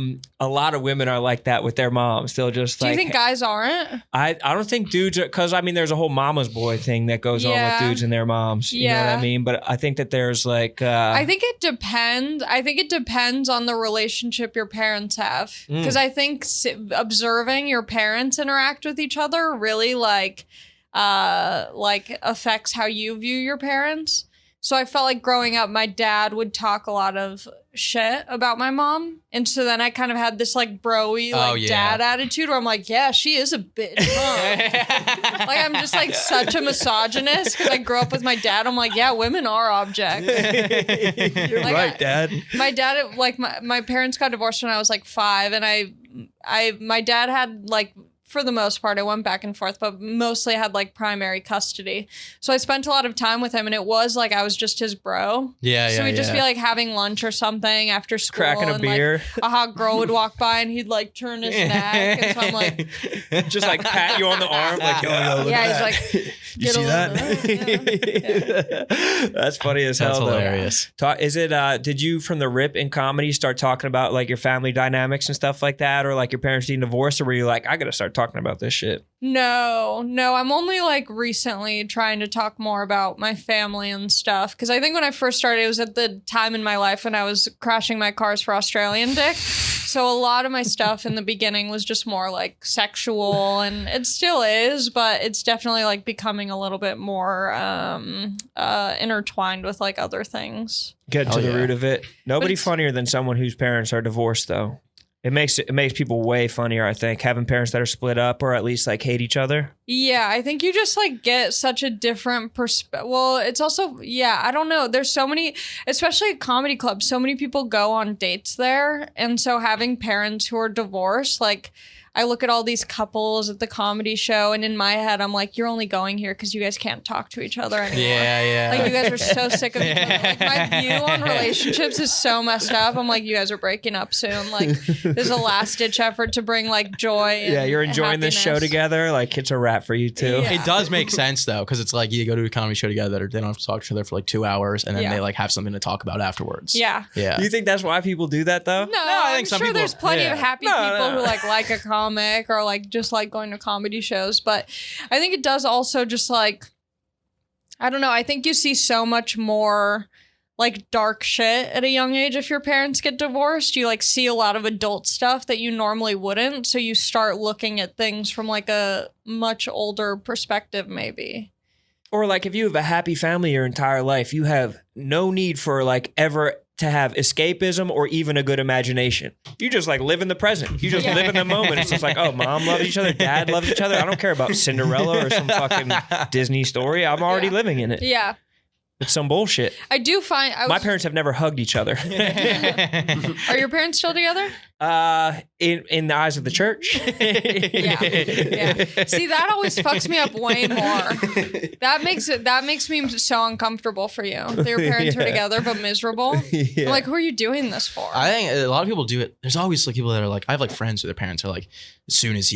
lot of women are like that with their moms. They'll just Do like you think guys aren't? I don't think dudes are, because I mean there's a whole mama's boy thing that goes on Yeah. with dudes and their moms. You know what Yeah. I mean? But I think that there's like I think it depends. I think it depends on the relationship your parents have. Because I think observing your parents interact with each other really like affects how you view your parents. So I felt like growing up, my dad would talk a lot of shit about my mom. And so then I kind of had this like bro-y like dad attitude where I'm like, yeah, she is a bitch. Huh? Like I'm just like such a misogynist because I grew up with my dad. I'm like, yeah, women are objects. you're Like, right, Dad. My dad, like my parents got divorced when I was like 5, and my dad had like for the most part. I went back and forth, but mostly had like primary custody. So I spent a lot of time with him, and it was like I was just his bro. Yeah, So we'd just be like having lunch or something after school. Cracking a and beer. Like, a hot girl would walk by and he'd like turn his neck. And so I'm like, Just like pat you on the arm, like, yo, look yeah, at he's that. like, You get see a that? little bit. That's funny as That's hell, though. hilarious. Is it? Did you from the rip in comedy start talking about like your family dynamics and stuff like that, or like your parents getting divorced, or were you like, I gotta start talking about this shit? No, I'm only like recently trying to talk more about my family and stuff. Cause I think when I first started, it was at the time in my life when I was crashing my cars for Australian dick. So a lot of my stuff in the beginning was just more like sexual, and it still is, but it's definitely like becoming a little bit more intertwined with like other things. Get to Hell the yeah. root of it. Nobody it's- funnier than someone whose parents are divorced, though. It makes people way funnier, I think, having parents that are split up or at least like hate each other. Yeah, I think you just like get such a different perspective. Well, it's also, yeah, I don't know. There's so many, especially at comedy clubs, so many people go on dates there. And so having parents who are divorced, like I look at all these couples at the comedy show, and in my head, I'm like, you're only going here because you guys can't talk to each other anymore. Yeah. Like, you guys are so sick of each other. Like, my view on relationships is so messed up. I'm like, you guys are breaking up soon. Like, there's a last-ditch effort to bring, like, joy and Yeah, you're enjoying this show happiness. together. Like, it's a wrap for you, too. Yeah. It does make sense though, because it's like you go to a comedy show together, they don't have to talk to each other for like 2 hours, and then Yeah. they like have something to talk about afterwards. Yeah. Yeah. You think that's why people do that, though? No, I I'm think some sure people- there's plenty yeah. of happy No, people no. who like a comic or like just like going to comedy shows. But I think it does also just like, I don't know. I think you see so much more like dark shit at a young age if your parents get divorced. You like see a lot of adult stuff that you normally wouldn't. So you start looking at things from like a much older perspective, maybe. Or like if you have a happy family your entire life, you have no need for like ever to have escapism or even a good imagination. You just like live in the present. You just Yeah. live in the moment. It's just like, oh, mom loves each other, dad loves each other. I don't care about Cinderella or some fucking Disney story. I'm already Yeah. living in it. Yeah. It's some bullshit. I do find My parents have never hugged each other. Are your parents still together? In the eyes of the church. Yeah. See, that always fucks me up way more. That makes me so uncomfortable for you. That your parents are Yeah. together but miserable. Yeah. I'm like, who are you doing this for? I think a lot of people do it. There's always like people that are like, I have like friends who their parents are like, as soon as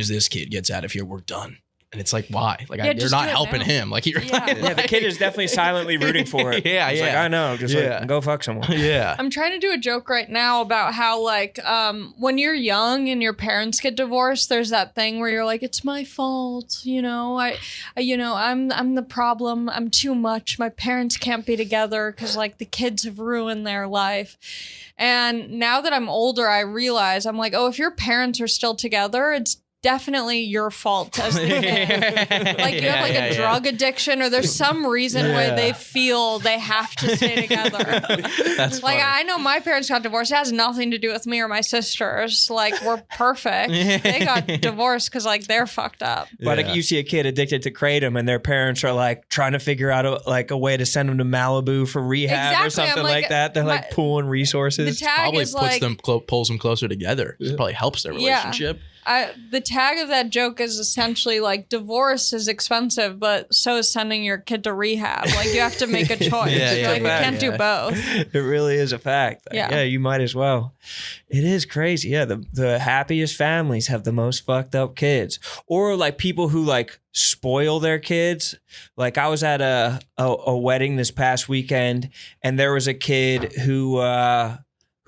this kid gets out of here, we're done. And it's like, why? Like, Yeah, you're just not do it helping now. him. Like, you're Yeah. Yeah, the kid is definitely silently rooting for it. Yeah, It's like, yeah. I know. Just Yeah. like, go fuck someone. yeah. I'm trying to do a joke right now about how like when you're young and your parents get divorced, there's that thing where you're like, it's my fault, you know. I'm the problem. I'm too much. My parents can't be together because like the kids have ruined their life. And now that I'm older, I realize I'm like, oh, if your parents are still together, it's definitely your fault as the kid. Like you have like a drug addiction or there's some reason why they feel they have to stay together. That's Like funny. I know my parents got divorced. It has nothing to do with me or my sisters. Like we're perfect. They got divorced because like they're fucked up. But Yeah. like, you see a kid addicted to kratom and their parents are like trying to figure out a way to send them to Malibu for rehab Exactly. or something I'm like, like, that. They're like pooling The resources. tag Probably is puts like them pulls them closer together. It probably helps their Yeah. relationship. the tag of that joke is essentially like divorce is expensive, but so is sending your kid to rehab. Like you have to make a choice. Yeah, Like we yeah, can't do yeah. both. It really is a fact. Yeah. You might as well. It is crazy. Yeah, the happiest families have the most fucked up kids. Or like people who like spoil their kids. Like I was at a wedding this past weekend and there was a kid who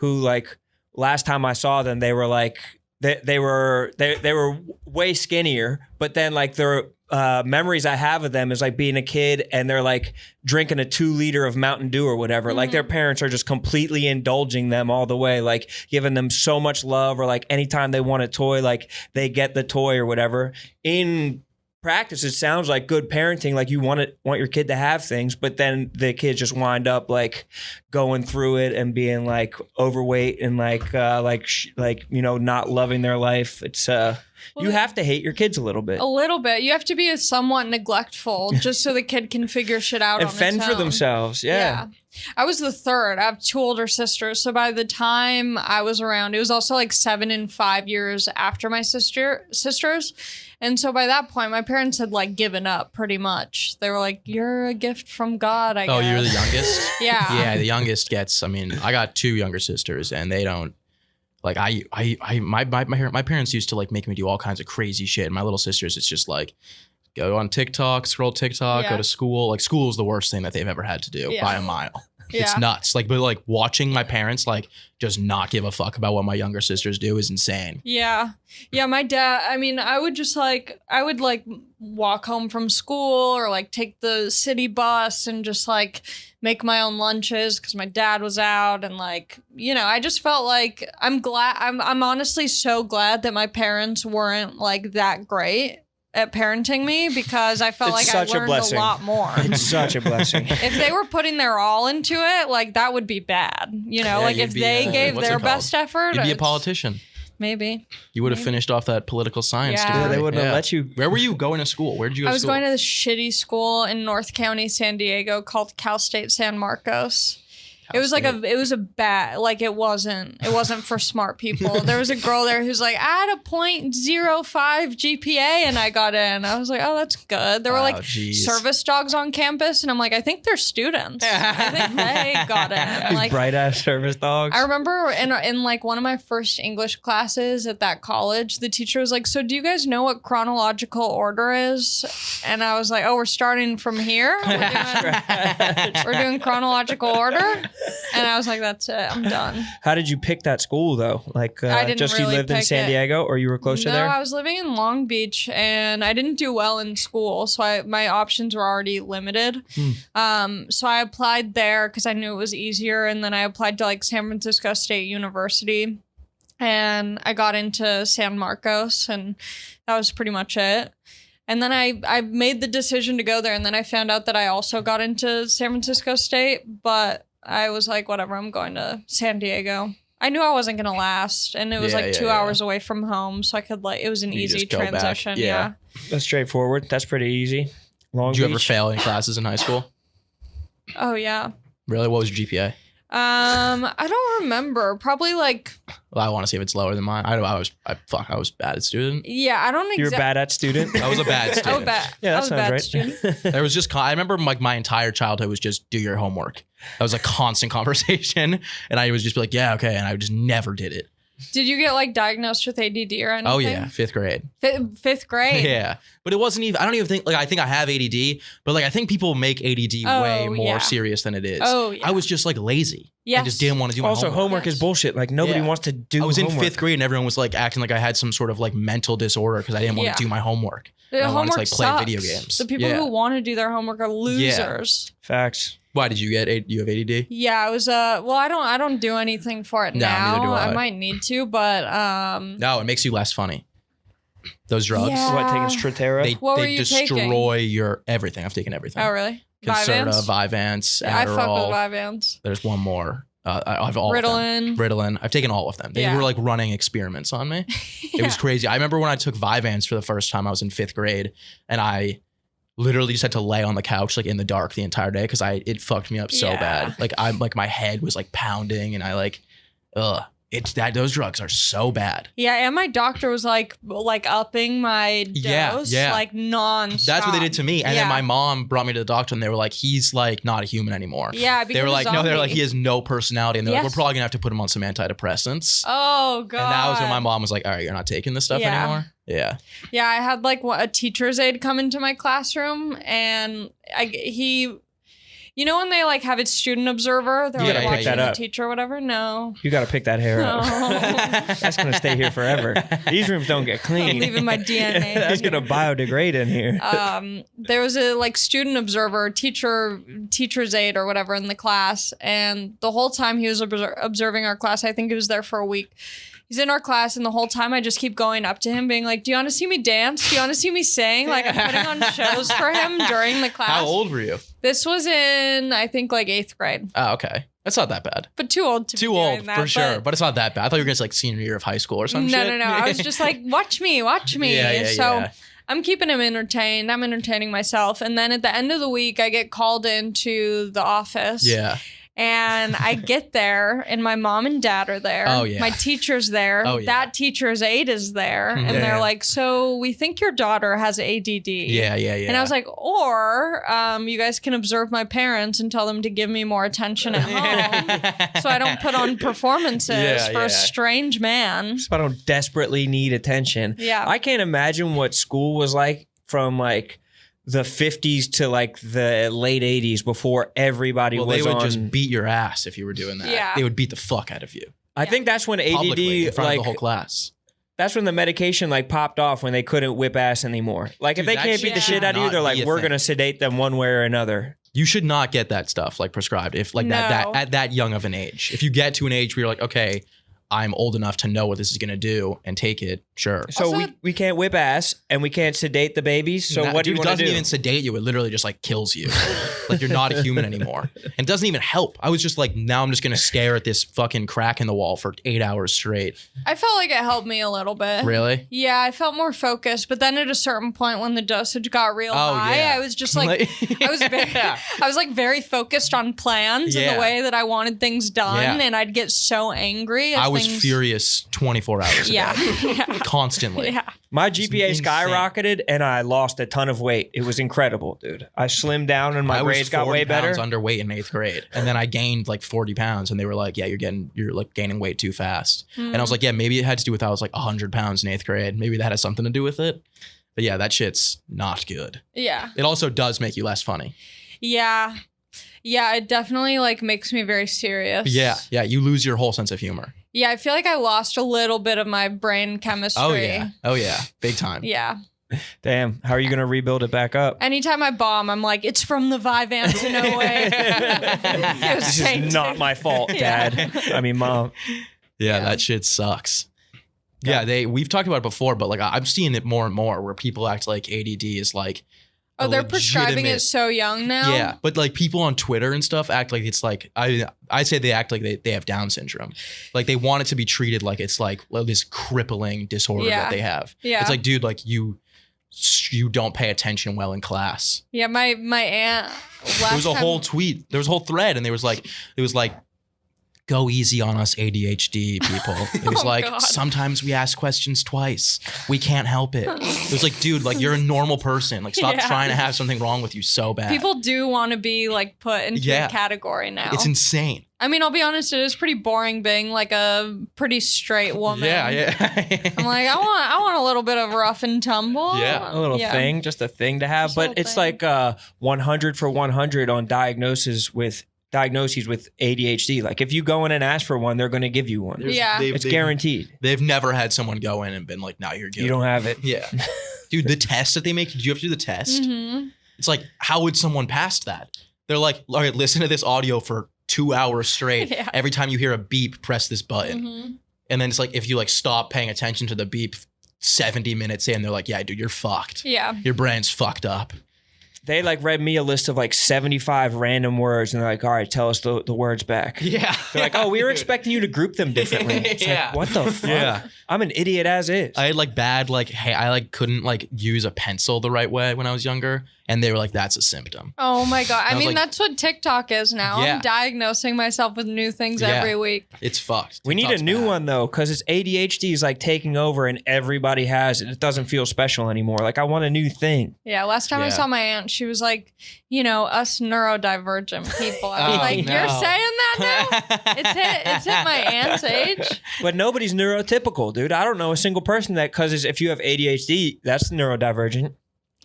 like last time I saw them, they were like they were way skinnier, but then like their memories I have of them is like being a kid and they're like drinking a 2 liter of Mountain Dew or whatever. Like their parents are just completely indulging them all the way, like giving them so much love, or like anytime they want a toy, like they get the toy or whatever. In practice, it sounds like good parenting, like you want your kid to have things, but then the kids just wind up like going through it and being like overweight and like not loving their life. It's you have to hate your kids a little bit A little bit. You have to be somewhat neglectful just so the kid can figure shit out and on fend its for own. themselves. Yeah. I was the third. I have 2 older sisters. So by the time I was around, it was also like 7 and 5 years after my sisters. And so by that point, my parents had like given up pretty much. They were like, "You're a gift from God, I guess." Oh, you're the youngest? Yeah. Yeah, the youngest gets, I mean, I got 2 younger sisters and they don't, like my parents used to like make me do all kinds of crazy shit. And my little sisters, it's just like, go on TikTok, scroll TikTok, go to school. Like school is the worst thing that they've ever had to do by a mile. It's nuts. Like, but like watching my parents like just not give a fuck about what my younger sisters do is insane. Yeah. Yeah. My dad, I mean, I would walk home from school or like take the city bus and just like make my own lunches because my dad was out. And like, you know, I just felt like I'm honestly so glad that my parents weren't like that great at parenting me because I felt like I learned a lot more. It's such a blessing. If they were putting their all into it, like that would be bad. You know, like if they gave their best effort. You'd be a politician. Maybe. You would have finished off that political science degree. Yeah, they wouldn't have let you. Where were you going to school? Where did you go to school? I was going to this shitty school in North County, San Diego called Cal State San Marcos. It was like it wasn't for smart people. There was a girl there who's like, I had a .05 GPA and I got in. I was like, oh, that's good. There were like service dogs on campus and I'm like, I think they're students. I think they got in. These bright ass service dogs. I remember in like one of my first English classes at that college, the teacher was like, so do you guys know what chronological order is? And I was like, oh, we're starting from here? We're doing chronological order? And I was like, that's it. I'm done. How did you pick that school, though? Like, I didn't just really you lived in San Diego or you were closer there? No, I was living in Long Beach and I didn't do well in school. So my options were already limited. So I applied there because I knew it was easier. And then I applied to like San Francisco State University. And I got into San Marcos and that was pretty much it. And then I made the decision to go there. And then I found out that I also got into San Francisco State. But I was like, whatever, I'm going to San Diego. I knew I wasn't going to last. And it was 2 hours away from home. So I could it was an easy transition. Yeah. That's straightforward. That's pretty easy. Long Did you Beach. ever fail any classes in high school? Oh, yeah. Really? What was your GPA? I don't remember. Probably like. Well, I want to see if it's lower than mine. I was bad at student. Yeah, I don't. You're bad at student. I was a bad student. Yeah, that sounds right. Student. There was just. I remember like my entire childhood was just do your homework. That was a constant conversation, and I was just be like, yeah, okay, and I just never did it. Did you get like diagnosed with ADD or anything? Oh yeah, 5th grade. Fifth grade. Yeah, but it wasn't even. I don't even think like I think I have ADD, but like I think people make ADD way more serious than it is. Oh yeah. I was just like lazy. Yes. I just didn't want to do my homework. Homework is bullshit. Like nobody wants to do. I was homework. in 5th grade and everyone was like acting like I had some sort of like mental disorder because I didn't want to do my homework. The I wanted to homework like play sucks. video games. The people who want to do their homework are losers. Facts. Why did you get you have ADD? Yeah, I was well, I don't do anything for it now. Neither do I. I might need to, but No, it makes you less funny. Those drugs. Yeah. What, taking Strattera? What were they you destroy your everything. I've taken everything. Oh really? Concerta, Vyvanse, Yeah, I fuck Adderall. with Vyvanse. There's one more. I have all Ritalin. of them. Ritalin. I've taken all of them. They were like running experiments on me. It was crazy. I remember when I took Vyvanse for the first time, I was in 5th grade and I literally just had to lay on the couch like in the dark the entire day because it fucked me up so bad. Like I'm like my head was like pounding and I like those drugs are so bad. Yeah, and my doctor was like upping my dose like non-stop. That's what they did to me. And then my mom brought me to the doctor and they were like, he's like not a human anymore. Yeah, they were like, no, they're like, he has no personality. And they're like, we're probably gonna have to put him on some antidepressants. Oh god. And that was when my mom was like, all right, you're not taking this stuff anymore. Yeah. Yeah, I had like a teacher's aide come into my classroom and he you know when they like have its student observer, they're like watching the teacher or whatever? No. You got to pick that hair up. That's going to stay here forever. These rooms don't get clean. I'm leaving my DNA. That's going to biodegrade in here. There was a like student observer, teacher's aide or whatever in the class. And the whole time he was observing our class, I think he was there for a week. He's in our class, and the whole time I just keep going up to him, being like, do you want to see me dance? Do you want to see me sing? Like, I'm putting on shows for him during the class. How old were you? This was in, I think, like 8th grade. Oh, okay. That's not that bad. But too old to be doing that. For sure. But it's not that bad. I thought you were going to say like senior year of high school or some shit. No. I was just like, watch me. So I'm keeping him entertained. I'm entertaining myself. And then at the end of the week, I get called into the office. Yeah. And I get there, and my mom and dad are there. Oh, yeah. My teacher's there. Oh, yeah. That teacher's aide is there. And Yeah. they're like, so we think your daughter has ADD. Yeah. And I was like, or you guys can observe my parents and tell them to give me more attention at home so I don't put on performances Yeah, for yeah. a strange man. So I don't desperately need attention. Yeah. I can't imagine what school was like from like the 50s to like the late 80s before everybody well, was they would on. just beat your ass if you were doing that. Yeah. They would beat the fuck out of you I think that's when publicly in ADD front like of the whole class. that's when the medication like popped off when they couldn't whip ass anymore. Like Dude, if they that can't beat the shit shit out of you, should they're not like, be a we're thing. gonna sedate them one way or another. You should not get that stuff like prescribed if like that No. at that young of an age. If you get to an age where you're like, okay, I'm old enough to know what this is gonna do and take it, sure. So Also- we can't whip ass and we can't sedate the babies. So That- what do you dude, want it to doesn't do? even sedate you. It literally just like kills you. Like you're not a human anymore. And it doesn't even help. I was just like, now I'm just gonna stare at this fucking crack in the wall for 8 hours straight. I felt like it helped me a little bit. Really? Yeah, I felt more focused, but then at a certain point when the dosage got real high, yeah. I was just like I was very I was like very focused on plans and Yeah. the way that I wanted things done, Yeah. and I'd get so angry. If I was things- furious 24 hours a Yeah. day. yeah. Constantly. Yeah. My GPA insane. skyrocketed and I lost a ton of weight. It was incredible, dude. I slimmed down and my I was grades got 40 way better. pounds underweight in 8th grade. And then I gained like 40 pounds and they were like, yeah, you're like gaining weight too fast. And I was like, yeah, maybe it had to do with I was like 100 pounds in 8th grade. Maybe that has something to do with it. But yeah, that shit's not good. Yeah. It also does make you less funny. Yeah. Yeah, it definitely like makes me very serious. Yeah. Yeah. You lose your whole sense of humor. Yeah, I feel like I lost a little bit of my brain chemistry. Oh yeah. Oh yeah. Big time. Yeah. Damn, how are you gonna rebuild it back up? Anytime I bomb, I'm like, it's from the Vyvanse in no way. It was This tainted. is not my fault, Yeah. Dad. I mean, Mom. Yeah, Yeah. that shit sucks. Yeah, we've talked about it before, but like I'm seeing it more and more where people act like ADD is like Oh, a they're prescribing it legitimate- so young now? Yeah, but like people on Twitter and stuff act like it's like I say they act like they have Down syndrome. Like they want it to be treated like it's like this crippling disorder Yeah. that they have. Yeah. It's like, dude, like you don't pay attention well in class. Yeah, my aunt There was a whole tweet. There was a whole thread, and it was like, go easy on us ADHD people. It was Oh, like, God. sometimes we ask questions twice. We can't help it. It was like, dude, like you're a normal person. Like stop Yeah. trying to have something wrong with you so bad. People do want to be like put into Yeah. a category now. It's insane. I mean, I'll be honest, it is pretty boring being like a pretty straight woman. Yeah. I'm like, I want a little bit of rough and tumble. Yeah. A little thing, just a thing to have. Just a But little it's thing. like 100 for 100 on diagnoses with ADHD. Like if you go in and ask for one, they're going to give you one. Yeah. It's guaranteed. They've never had someone go in and been like, no, you're good. You don't have it. Yeah. Dude, the test that they make, did you have to do the test? Mhm. It's like, how would someone pass that? They're like, all right, listen to this audio for 2 hours straight. Yeah. Every time you hear a beep, press this button. Mhm. And then it's like, if you like stop paying attention to the beep 70 minutes in, they're like, yeah, dude, you're fucked. Yeah. Your brain's fucked up. They like read me a list of like 75 random words and they're like, all right, tell us the words back. Yeah. They're like, oh, we were expecting you to group them differently. It's Yeah. like, what the fuck? Yeah. I'm an idiot as is. I had like bad, like, hey, I like couldn't like use a pencil the right way when I was younger. And they were like, that's a symptom. Oh my God. I was mean, like- that's what TikTok is now. Yeah. I'm diagnosing myself with new things Yeah. every week. It's fucked. We need a TikTok's new bad. one though, because it's ADHD is like taking over and everybody has it. It doesn't feel special anymore. Like I want a new thing. Yeah. Last time I Yeah. saw my aunt, she was like, us neurodivergent people. I was Oh, like, no. you're saying that now? It's hit my aunt's age. But nobody's neurotypical, dude. I don't know a single person that, because if you have ADHD, that's neurodivergent.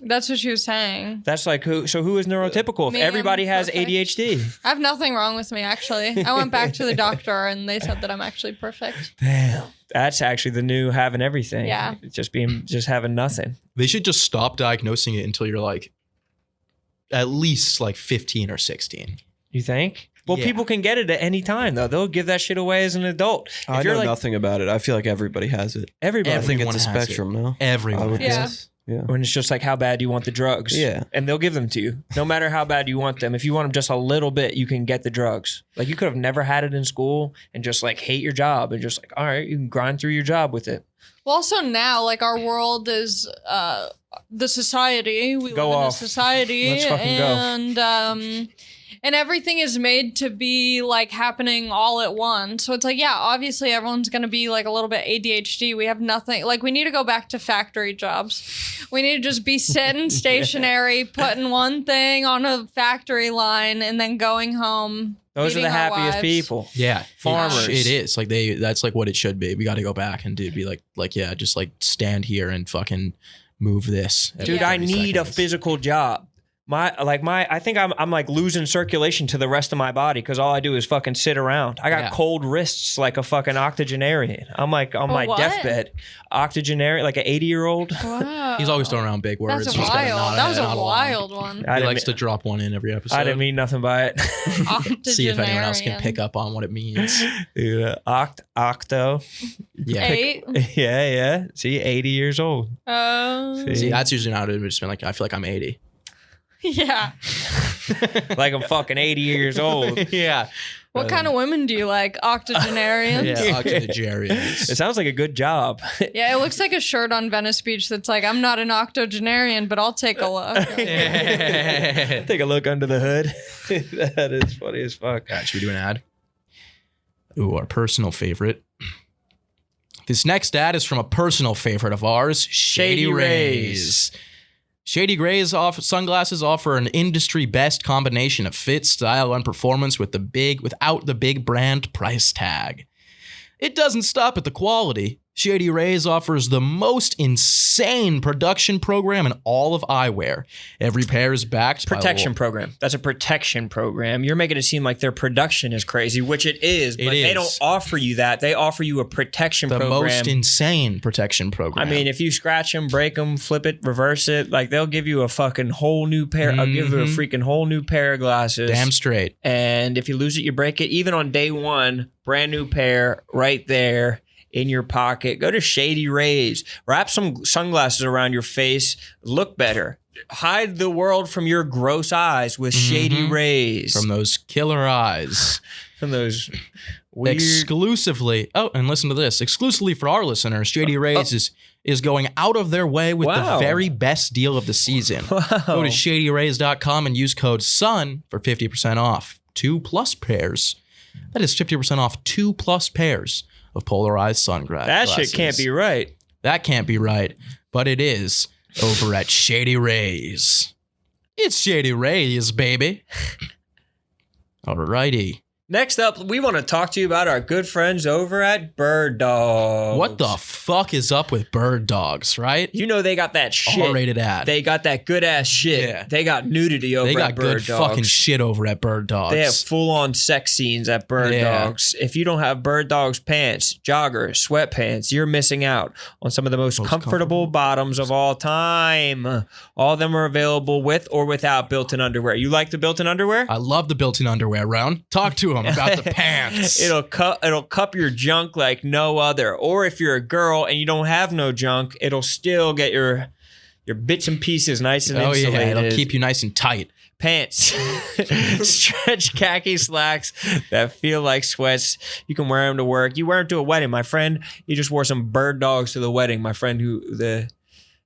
That's what she was saying. That's like who? So who is neurotypical? If Me, I'm everybody has perfect. ADHD, I have nothing wrong with me, actually. I went back to the doctor and they said that I'm actually perfect. damn, that's actually the new having everything. Yeah. just having nothing. They should just stop diagnosing it until you're like at least like 15 or 16. You think? Well, Yeah. people can get it at any time though. They'll give that shit away as an adult. I If you're know like nothing about it. I feel like everybody has it. everybody, I think Everyone it's a has spectrum now. I Everyone. would has Yeah. guess. Yeah. when it's just like how bad do you want the drugs? Yeah. and they'll give them to you no matter how bad you want them. If you want them just a little bit, you can get the drugs. Like you could have never had it in school and just like hate your job and just like, all right, you can grind through your job with it. Well, also now, like our world is the society. We Go live in a off. society, Let's fucking go. and And everything is made to be like happening all at once. So it's like, yeah, obviously everyone's going to be like a little bit ADHD. We have nothing. Like we need to go back to factory jobs. We need to just be sitting stationary, putting one thing on a factory line and then going home. Those are the happiest wives. people. Yeah, Farmers. It is like that's like what it should be. We got to go back and be like yeah, just like stand here and fucking move this. Dude, Yeah. I need a physical job. I think I'm like losing circulation to the rest of my body because all I do is fucking sit around. I got cold wrists like a fucking octogenarian. I'm like on my what? deathbed. Octogenarian, like an 80-year-old. Wow. He's always throwing around big words. That's He's got wild. That was a not long. wild one. He likes to drop one in every episode. I didn't mean nothing by it. See if anyone else can Octogenarian. pick up on what it means. Dude, octo. Yeah. 8. Yeah. See, 80 years old. See, that's usually not it. It's just been like, I feel like I'm 80. Yeah. Like I'm fucking 80 years old. Yeah. What kind of women do you like? Octogenarians? Yeah, octogenarians. It sounds like a good job. Yeah, it looks like a shirt on Venice Beach that's like, I'm not an octogenarian, but I'll take a look. Take a look under the hood. That is funny as fuck. God, should we do an ad? Ooh, our personal favorite. This next ad is from a personal favorite of ours, Shady Rays. Shady Rays sunglasses offer an industry best combination of fit, style, and performance without the big brand price tag. It doesn't stop at the quality. Shady Rays offers the most insane production program in all of eyewear. Every pair is backed Protection program. That's a protection program. You're making it seem like their production is crazy, which it is, but they don't offer you that. They offer you a protection the program. most insane protection program. I mean, if you scratch them, break them, flip it, reverse it, like they'll give you a fucking whole new pair. I'll give you a freaking whole new pair of glasses. Damn straight. And if you lose it, you break it. Even on day one, brand new pair right there in your pocket. Go to Shady Rays. Wrap some sunglasses around your face. Look better. Hide the world from your gross eyes with Shady Rays. From those killer eyes. From those weird... Exclusively. Oh, and listen to this. Exclusively for our listeners, Shady Rays is going out of their way with the very best deal of the season. Go to shadyrays.com and use code SUN for 50% off. 2+ pairs. That is 50% off 2+ pairs of polarized sunglasses. That shit can't be right. That can't be right, but it is over at Shady Rays. It's Shady Rays, baby. Alrighty. Next up, we want to talk to you about our good friends over at Bird Dogs. What the fuck is up with Bird Dogs, right? You know they got that shit. R-rated ad. They got that good ass shit. Yeah. They got nudity over They got at Bird good Dogs. fucking shit over at Bird Dogs. They have full on sex scenes at Bird Dogs. If you don't have Bird Dogs pants, joggers, sweatpants, you're missing out on some of the most comfortable bottoms of all time. All of them are available with or without built-in underwear. You like the built-in underwear? I love the built-in underwear, Round. Talk to him about the pants. It'll cup your junk like no other. Or if you're a girl and you don't have no junk, it'll still get your bits and pieces nice and insulated. Yeah, it'll keep you nice and tight. Pants, stretch khaki slacks that feel like sweats. You can wear them to work. You wear them to a wedding, my friend. You just wore some Bird Dogs to the wedding, my friend.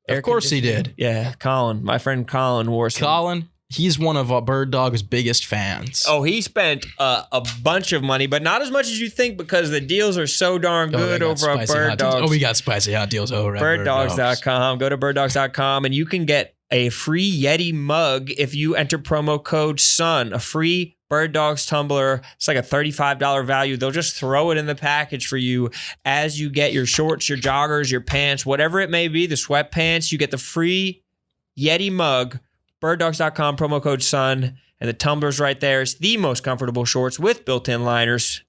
Of course he did. Yeah, Colin. My friend Colin wore some. Colin, he's one of Bird Dog's biggest fans. Oh, he spent a bunch of money, but not as much as you think because the deals are so darn good over at Bird Dogs. Oh, we got spicy hot deals over at birddogs.com. Go to birddogs.com and you can get a free Yeti mug if you enter promo code SUN. A free Bird Dogs tumbler. It's like a $35 value. They'll just throw it in the package for you as you get your shorts, your joggers, your pants, whatever it may be, the sweatpants. You get the free Yeti mug. Birddogs.com, promo code SUN, and the tumbler's right there. It's the most comfortable shorts with built-in liners.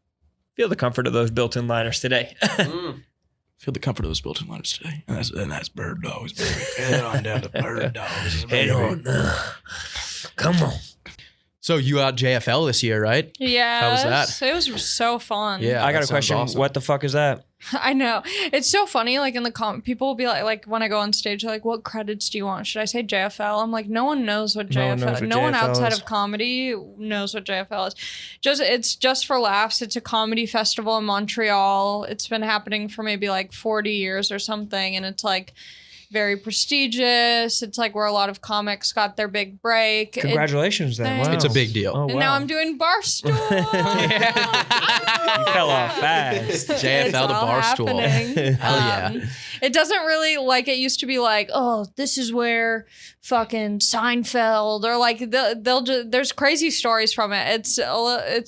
Feel the comfort of those built-in liners today. Feel the comfort of those built-in liners today. And that's Bird Dogs, baby. Head on down to Bird Dogs, baby. Head on. Come on. So you got JFL this year, right? Yeah. How was that? It was so fun. Yeah. I got that a sounds question. awesome. What the fuck is that? I know. It's so funny. Like in the people will be like when I go on stage, they're like, what credits do you want? Should I say JFL? I'm like, no one knows what No one JFL knows is. what No one JFL outside is. of comedy knows what JFL is. It's just for laughs. It's a comedy festival in Montreal. It's been happening for maybe like 40 years or something. And it's like, very prestigious. It's like where a lot of comics got their big break. Congratulations, then. Wow. It's a big deal. Oh, And wow. now I'm doing Barstool. You fell off fast. JFL It's to all Barstool. happening. Hell yeah. It doesn't really like it used to be like, oh, this is where fucking Seinfeld or like they'll just, there's crazy stories from it. It's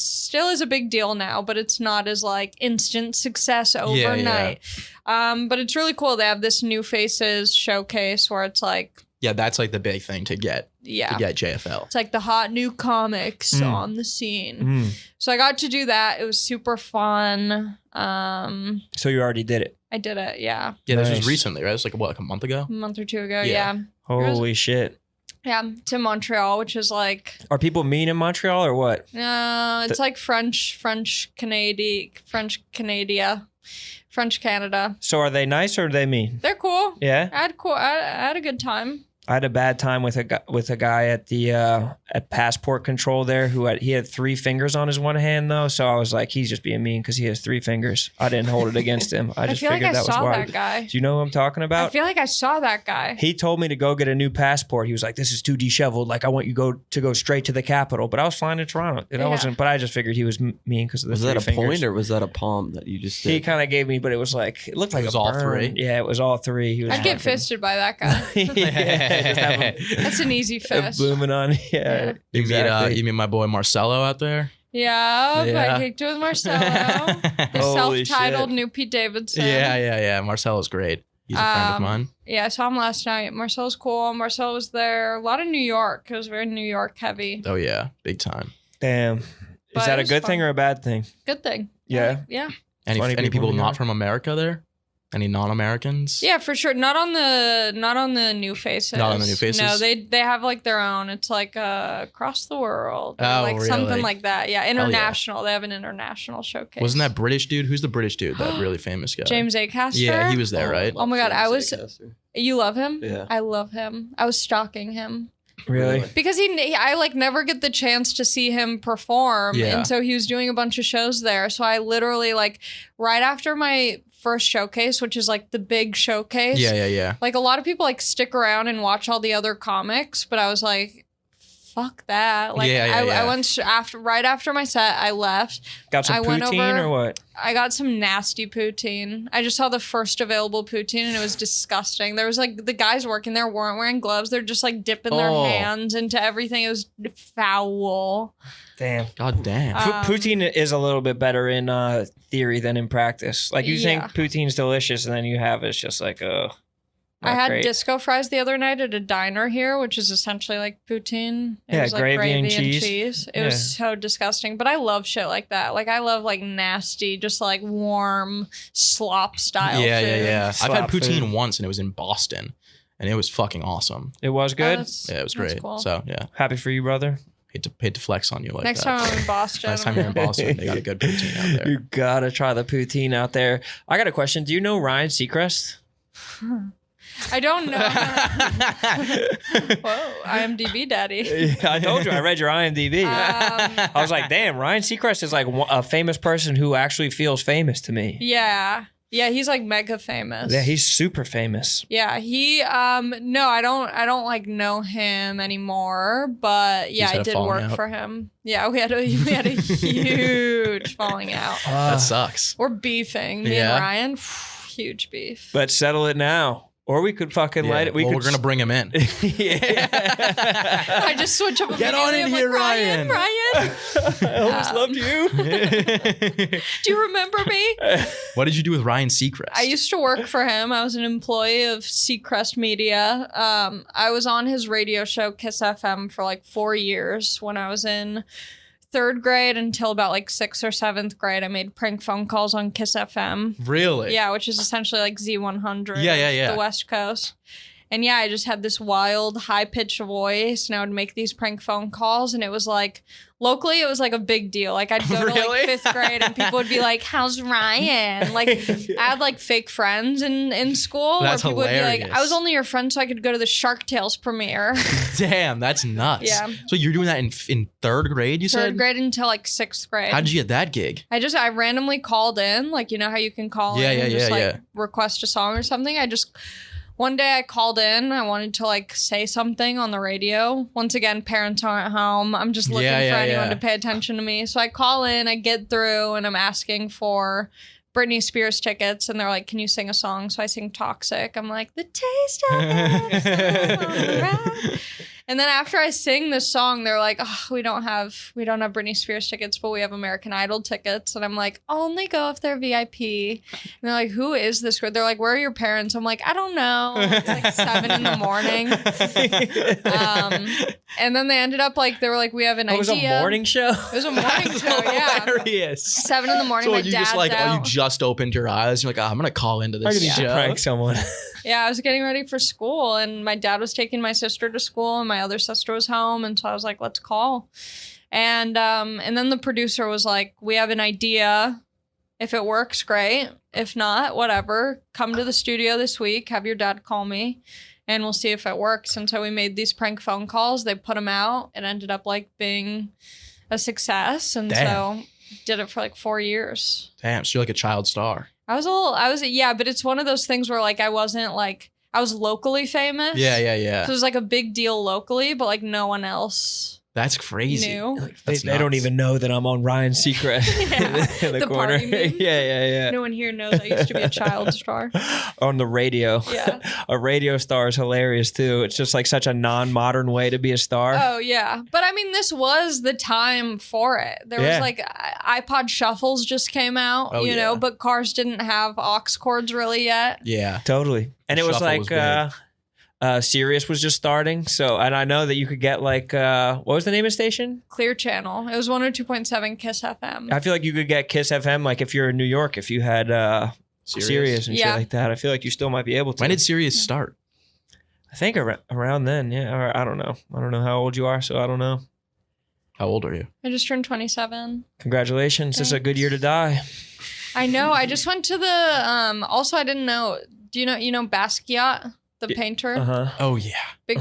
still is a big deal now, but it's not as like instant success overnight. But it's really cool. They have this New Faces showcase where it's like, Yeah, that's like the big thing to get JFL. it's like the hot new comics on the scene. So I got to do that. It was super fun. So you already did it. I did it. Yeah. Yeah, this Nice. was recently, right? It was like, what, like a month ago? A month or two ago. Yeah. Yeah. Holy shit. Yeah. To Montreal, which is like, Are people mean in Montreal or what? it's like French Canada. So are they nice or are they mean? They're cool. Yeah. I had a good time. I had a bad time with a guy at the at passport control there he had 3 fingers on his one hand though, so I was like, he's just being mean because he has 3 fingers. I didn't hold it against him. I just feel like figured I that was saw why. that guy. Do you know who I'm talking I about? feel like I saw that guy. He told me to go get a new passport. He was like, "This is too disheveled. Like, I want you to go straight to the capital." But I was flying to Toronto. And I wasn't. But I just figured he was mean because of the Was 3 that a fingers. point or was that a palm that you just did? He kind of gave me, but it was like it looked like was a all burn. 3? Yeah, it was all 3. He was I'd get fucking- fisted by that guy. Yeah, just have him That's an easy fist. blooming on. Yeah, You meet my boy Marcelo out there? Yeah, Yeah. I kicked it with Marcelo. The Holy self-titled shit. new Pete Davidson. Yeah. Marcelo's great. He's a friend of mine. Yeah, I saw him last night. Marcelo's cool. Marcelo was there. A lot of New York. It was very New York heavy. Oh yeah, big time. Damn. Is But that it a was good thing fun. or a bad thing? Good thing. Yeah. Yeah. Any Funny people people in New not York. from America there? Any non-Americans? Yeah, for sure. Not on the New Faces. Not on the New Faces? No, they have like their own. It's like across the world. Or Oh, like really? something like that. Yeah, yeah. international. They have an international showcase. Wasn't that British dude? Who's the British dude? That really famous guy. James Acaster? Yeah, he was there, right? Oh my God, You love him? Yeah. I love him. I was stalking him. Really? Because I like never get the chance to see him perform. Yeah. And so he was doing a bunch of shows there. So I literally like right after my first showcase, which is like the big showcase. Yeah. Like a lot of people like stick around and watch all the other comics, but I was like, fuck that. Like I went right after my set, I left. Got some I went poutine over- or what? I got some nasty poutine. I just saw the first available poutine and it was disgusting. There was like the guys working there weren't wearing gloves. They're just like dipping their Oh. hands into everything. It was foul. Damn. God damn. Poutine is a little bit better in theory than in practice. Like you Yeah. think poutine's delicious, and then you have it's just like I had great. disco fries the other night at a diner here, which is essentially like poutine. It Yeah, was like gravy and cheese. It was so disgusting, but I love shit like that. Like I love like nasty, just like warm slop style food. Yeah. I've Slop had poutine food. once and it was in Boston and it was fucking awesome. It was good. Yeah, it was That's great. cool. So yeah, Happy for you, brother. hate to flex on you like Next that. time I'm in Boston. Next time you're in Boston, they got a good poutine out there. You gotta try the poutine out there. I got a question. Do you know Ryan Seacrest? I don't know. Whoa, IMDb daddy. I told you. I read your IMDb. Um, I was like, damn, Ryan Seacrest is like a famous person who actually feels famous to me. yeah. Yeah, he's like mega famous. Yeah, he's super famous. Yeah, he no, I don't like know him anymore, but yeah, Just had I a did falling work out? for him. Yeah, we had a huge falling out. That sucks. We're beefing. Me Yeah. and Ryan, huge beef. Let's settle it now. Or we could fucking light it. We're gonna bring him in. I just switch up. Get on in immediately. here, I'm like, Ryan. I always loved you. Do you remember me? What did you do with Ryan Seacrest? I used to work for him. I was an employee of Seacrest Media. I was on his radio show KissFM for like 4 years when I was in 3rd grade until about like 6th or 7th grade. I made prank phone calls on KissFM. Really? Yeah, which is essentially like Z100. Yeah. The West Coast. And yeah, I just had this wild, high-pitched voice, and I would make these prank phone calls, and it was like, locally, it was like a big deal. Like, I'd go to Really? like 5th grade, and people would be like, how's Ryan? Like, I had like fake friends in school. That's where people would be like, hilarious. I was only your friend so I could go to the Shark Tales premiere. Damn, that's nuts. Yeah. So you're doing that in 3rd grade, you 3rd said? grade until like 6th grade. How did you get that gig? I randomly called in, like, you know how you can call Yeah, in and yeah, just yeah, like yeah. request a song or something. I just One day I called in. I wanted to like say something on the radio. Once again, parents aren't home. I'm just looking for anyone to pay attention to me. So I call in, I get through, and I'm asking for Britney Spears tickets. And they're like, can you sing a song? So I sing Toxic. I'm like, the taste of it. And then after I sing this song, they're like, oh, we don't have Britney Spears tickets, but we have American Idol tickets. And I'm like, I'll only go if they're VIP. And they're like, who is this girl? They're like, where are your parents? I'm like, I don't know. It's like 7 a.m. And then they ended up like, they were like, we have an idea. It was a morning show? It was a morning show, yeah. Hilarious. 7 a.m. So my you dad's just like, out. oh, you just opened your eyes. You're like, oh, I'm going to call into I this need to show. prank someone. Yeah, I was getting ready for school, and my dad was taking my sister to school, and my other sister was home, and so I was like, let's call. And then the producer was like, we have an idea. If it works, great. If not, whatever. Come to the studio this week. Have your dad call me, and we'll see if it works. And so we made these prank phone calls. They put them out. It ended up like being a success, and so did it for like 4 years. Damn, so you're like a child star. Yeah, but it's one of those things where like I was locally famous. Yeah. So it was like a big deal locally, but like no one else That's crazy. knew. They don't even know that I'm on Ryan's Secret in the corner. party meme. Yeah. No one here knows I used to be a child star. On the radio. Yeah. A radio star is hilarious too. It's just like such a non-modern way to be a star. Oh, yeah. But I mean, this was the time for it. There was like iPod shuffles just came out, you know, but cars didn't have aux cords really yet. Yeah. Totally. And it was Shuffle like was Sirius was just starting. So, and I know that you could get like, what was the name of the station? Clear Channel. It was 102.7 Kiss FM. I feel like you could get Kiss FM like if you're in New York, if you had Sirius and shit like that. I feel like you still might be able to. When did Sirius start? I think around then, yeah. Or I don't know. I don't know how old you are, so I don't know. How old are you? I just turned 27. Congratulations. This is a good year to die. I know. I just went to the, also I didn't know, do you know Basquiat, the painter? Uh-huh. Oh, yeah. Big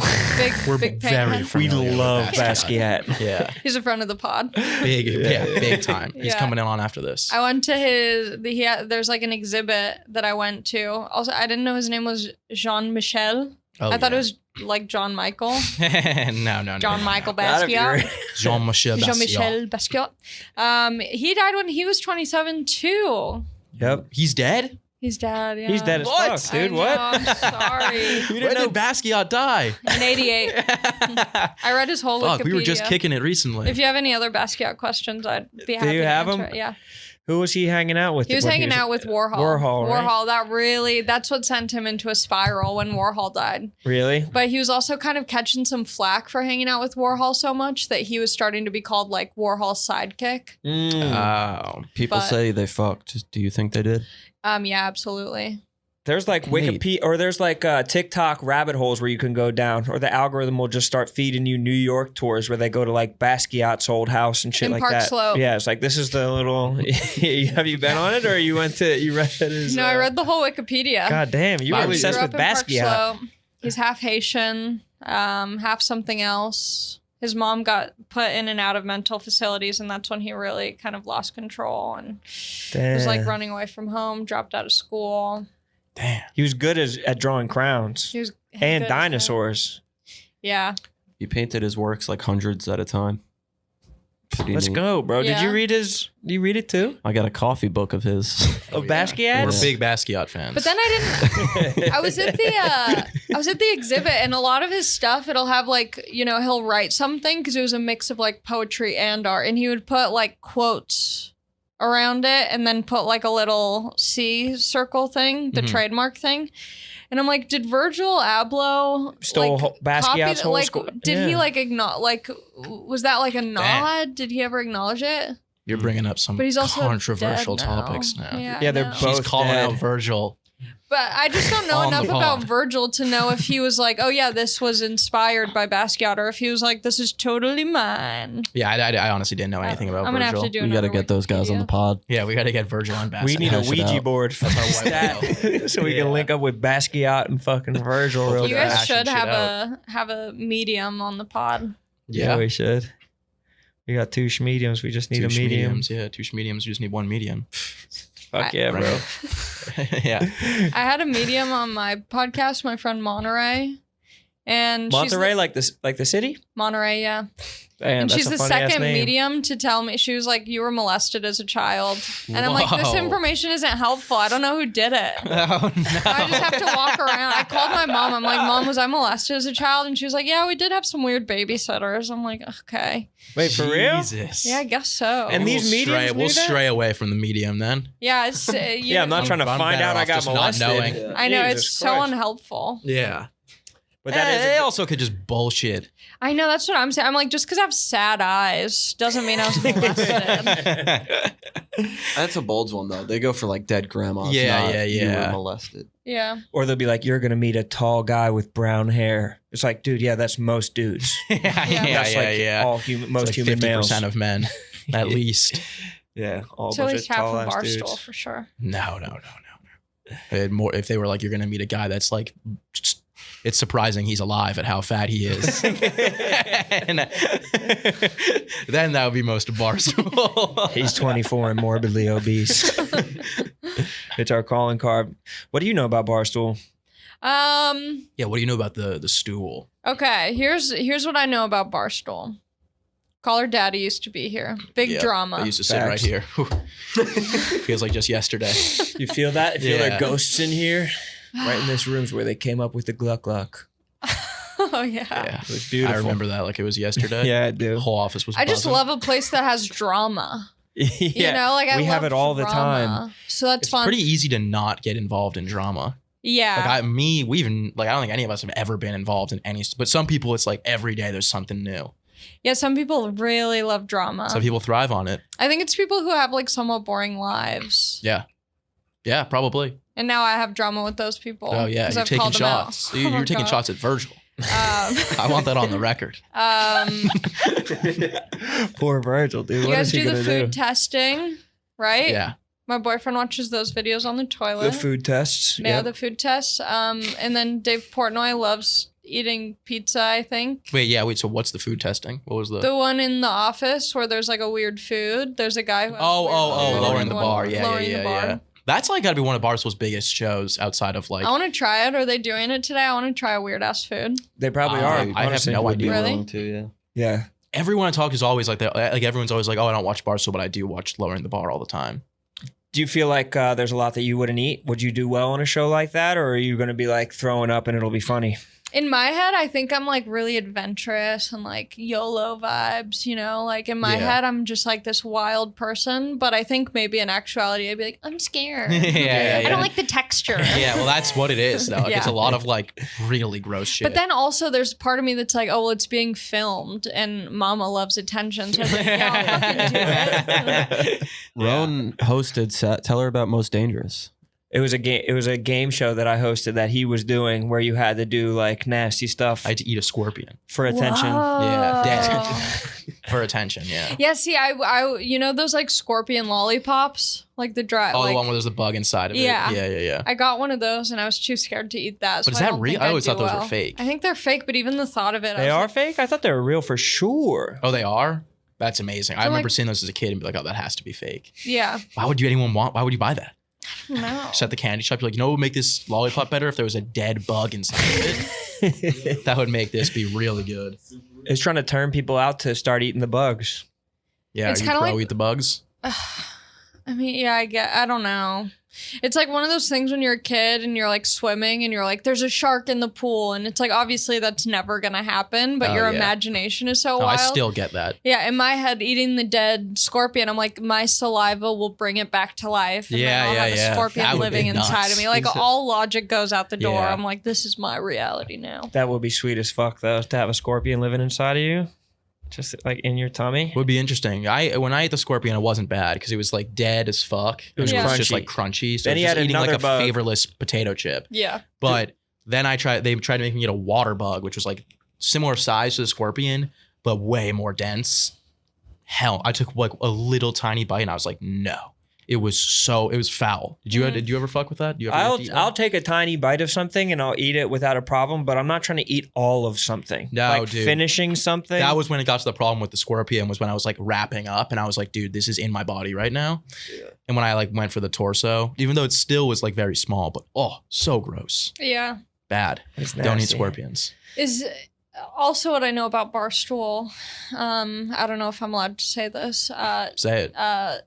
We're big very painter. We familiar with love Basquiat. Yeah. He's a friend of the pod. Big time. He's Yeah. coming in on after this. I went to there's like an exhibit that I went to. Also, I didn't know his name was Jean-Michel. Oh, I thought it was like John Michael. No. John-Michael That'd be great. Basquiat. Jean-Michel Basquiat. Jean-Michel Basquiat. He died when he was 27 too. Yep. He's dead? He's dead, yeah. He's dead as What? fuck, dude. I What? know, I'm sorry. When did Basquiat die? In 88. I read his whole Fuck, Wikipedia. we were just kicking it recently. If you have any other Basquiat questions, I'd be happy you to have answer them? it. Yeah. Who was he hanging out with? He was when hanging out with Warhol. Warhol, right? Warhol, that's what sent him into a spiral when Warhol died. Really? But he was also kind of catching some flack for hanging out with Warhol so much that he was starting to be called like Warhol's sidekick. Oh. People But- say they fucked. Do you think they did? Yeah, absolutely. There's like Wikipedia, or there's like TikTok rabbit holes where you can go down, or the algorithm will just start feeding you New York tours where they go to like Basquiat's old house and shit In like Park that. Slope. Yeah, it's like this is the little. Have you been on it, or you read his? No, I read the whole Wikipedia. God damn, you were He grew obsessed up with in Park Basquiat. Slope. He's half Haitian, half something else. His mom got put in and out of mental facilities, and that's when he really kind of lost control and was like running away from home, dropped out of school. Damn. He was good at drawing crowns He was and good at dinosaurs. Yeah. He painted his works like hundreds at a time. Pretty Let's neat. go, bro. Yeah. Did you read his? Did you read it too? I got a coffee book of his. Of Yeah. Basquiat? We're big Basquiat fans. But then I didn't. I was at the exhibit, and a lot of his stuff, it'll have like, he'll write something because it was a mix of like poetry and art, and he would put like quotes around it, and then put like a little C circle thing, the trademark thing. And I'm like, did Virgil Abloh Stole like, Basquiat's whole like, school? did he Yeah. like acknowledge? Like, was that like a nod? Did he ever acknowledge it? You're bringing up some But he's also controversial dead now. topics now. Yeah, they're I know. both She's calling dead. out Virgil. But I just don't know On enough the about pod. Virgil to know if he was like, oh yeah, this was inspired by Basquiat, or if he was like, this is totally mine. Yeah, I honestly didn't know anything about I'm gonna Virgil. have to do We got to another get those guys on the Wikipedia. pod. Yeah, we got to get Virgil on Basquiat. We need a Hash it Ouija out. board That's our white stat so we Yeah. can link up with Basquiat and fucking Virgil real You Yeah, guys fast. should shit have a medium on the pod. Yeah, we should. We got two schmediums. We just need Two a medium. mediums. Yeah, two mediums. You just need one medium. Fuck yeah, bro. Yeah. I had a medium on my podcast, my friend Monterey. And Monterey, like the city? Monterey, yeah. Damn, And that's she's a the funny-ass second name. medium to tell me. She was like, you were molested as a child. And I'm like, this Whoa. information isn't helpful. I don't know who did it. Oh, no. I just have to walk around. I called my mom. I'm like, Mom, was I molested as a child? And she was like, yeah, we did have some weird babysitters. I'm like, okay. Wait, for real? Jesus. Yeah, I guess so. And these mediums We'll knew that? stray away from the medium then. yeah, it's, Yeah, I'm not trying to I'm find better out I off got just not molested. knowing. Yeah. I know, Jesus it's so Christ. unhelpful. Yeah. But that is they also could just bullshit. I know, that's what I'm saying. I'm like, just because I have sad eyes doesn't mean I was molested. That's a bold one though. They go for like dead grandmas. Yeah, not yeah, You yeah. were molested. Yeah. Or they'll be like, you're going to meet a tall guy with brown hair. It's like, dude, yeah, that's most dudes. Yeah, That's like all most human 50% males. of men, at least. Yeah, all So at bunch least of half of tall-ass Barstool dudes. for sure. No. More if they were like, you're gonna meet a guy that's like, it's surprising he's alive at how fat he is. And then that would be most of Barstool. He's 24 and morbidly obese. It's our calling card. What do you know about Barstool? Yeah, what do you know about the stool? Okay, here's what I know about Barstool. Caller Daddy used to be here. Big Yeah, drama. I used to sit right Facts. here. Whew. Feels like just yesterday. You feel that? You feel there Yeah. are ghosts in here? Right in this room's where they came up with the Gluck Gluck. Oh yeah. Yeah, It was beautiful. I remember that like it was yesterday. Yeah, I The do. whole office was I just buzzing. love a place that has drama. Yeah, You know, like I we have love it all the time. drama. So that's It's fun. pretty easy to not get involved in drama. Yeah. Like we even like I don't think any of us have ever been involved in any. But some people, it's like every day there's something new. Yeah, some people really love drama. Some people thrive on it. I think it's people who have like somewhat boring lives. Yeah, probably. And now I have drama with those people. Oh yeah, 'cause you're I've taking called them out. shots. Oh You're my taking God. shots at Virgil. Um, I want that on the record. Poor Virgil, dude. you What guys is he do the gonna food do? testing, right? Yeah. My boyfriend watches those videos on the toilet. The food tests. Yeah, Yep. the food tests. And then Dave Portnoy loves eating pizza, I think. Wait. So what's the food testing? What was the? The one in The Office where there's like a weird food. There's a guy who has weird food lowering and the one- bar. Yeah. lowering the bar. That's like got to be one of Barstool's biggest shows outside of like. I want to try it. Are they doing it today? I want to try a weird ass food. They probably I are. have honestly. no Would be idea. Really? willing to, yeah. Yeah. Everyone I talk is always like that. Like everyone's always like, oh, I don't watch Barstool, but I do watch Lowering the Bar all the time. Do you feel like there's a lot that you wouldn't eat? Would you do well on a show like that, or are you going to be like throwing up and it'll be funny? In my head, I think I'm like really adventurous and like YOLO vibes, you know? Like in my Yeah. head, I'm just like this wild person. But I think maybe in actuality, I'd be like, I'm scared. Yeah. I don't like the texture. Yeah, well, that's what it is, though. Like, It's Yeah. a lot of like really gross shit. But then also there's part of me that's like, oh, well, it's being filmed and mama loves attention. So I was like, yeah, I'll fucking do it. Roan hosted set. Tell her about Most Dangerous. It was a game. It was a game show that I hosted that he was doing, where you had to do like nasty stuff I had to eat a scorpion for attention. Yeah, dead. Whoa. for attention. Yeah. Yeah, see, I, you know those like scorpion lollipops, like the dry. Oh, like, the one where there's the bug inside of Yeah. it. Yeah. I got one of those and I was too scared to eat that. But so is I that don't real? think I I'd always do thought those were well. fake. I think they're fake, but even the thought of it, I They was are like, fake. I thought they were real for sure. Oh, they are? That's amazing. I So, remember like- seeing those as a kid and be like, oh, that has to be fake. yeah, Why would you buy that? no. Just at the candy shop, you're like, you know what would make this lollipop better if there was a dead bug inside of it? That would make this be really good. It's trying to turn people out to start eating the bugs. Yeah, It's are you kinda pro like- eat the bugs? I mean, yeah, I don't know. It's like one of those things when you're a kid and you're like swimming and you're like, there's a shark in the pool. And it's like, obviously that's never going to happen, but Oh, your yeah. imagination is so No, I wild. still get that. Yeah, in my head, eating the dead scorpion, I'm like, my saliva will bring it back to life. And Yeah, then I'll yeah, have yeah. a scorpion That would living be inside nuts. of me. Like all logic goes out the door. Yeah. I'm like, this is my reality now. That would be sweet as fuck, though, to have a scorpion living inside of you, just like in your tummy. Would be interesting. When I ate the scorpion, it wasn't bad because it was like dead as fuck. It was And just crunchy. like crunchy. So Then it he was had just eating like another a bug. flavorless potato chip. Yeah. But then they tried to make me get a water bug, which was like similar size to the scorpion, but way more dense. Hell, I took like a little tiny bite and I was like, no. It was foul. Did you ever fuck with that? I'll take a tiny bite of something and I'll eat it without a problem, but I'm not trying to eat all of something. No, like dude. finishing something. That was when it got to the problem with the scorpion, was when I was like wrapping up and I was like, dude, this is in my body right now. Yeah. And when I like went for the torso, even though it still was like very small, but so gross. Yeah. Bad. Don't eat scorpions. Is also what I know about Barstool. I don't know if I'm allowed to say this. Say it.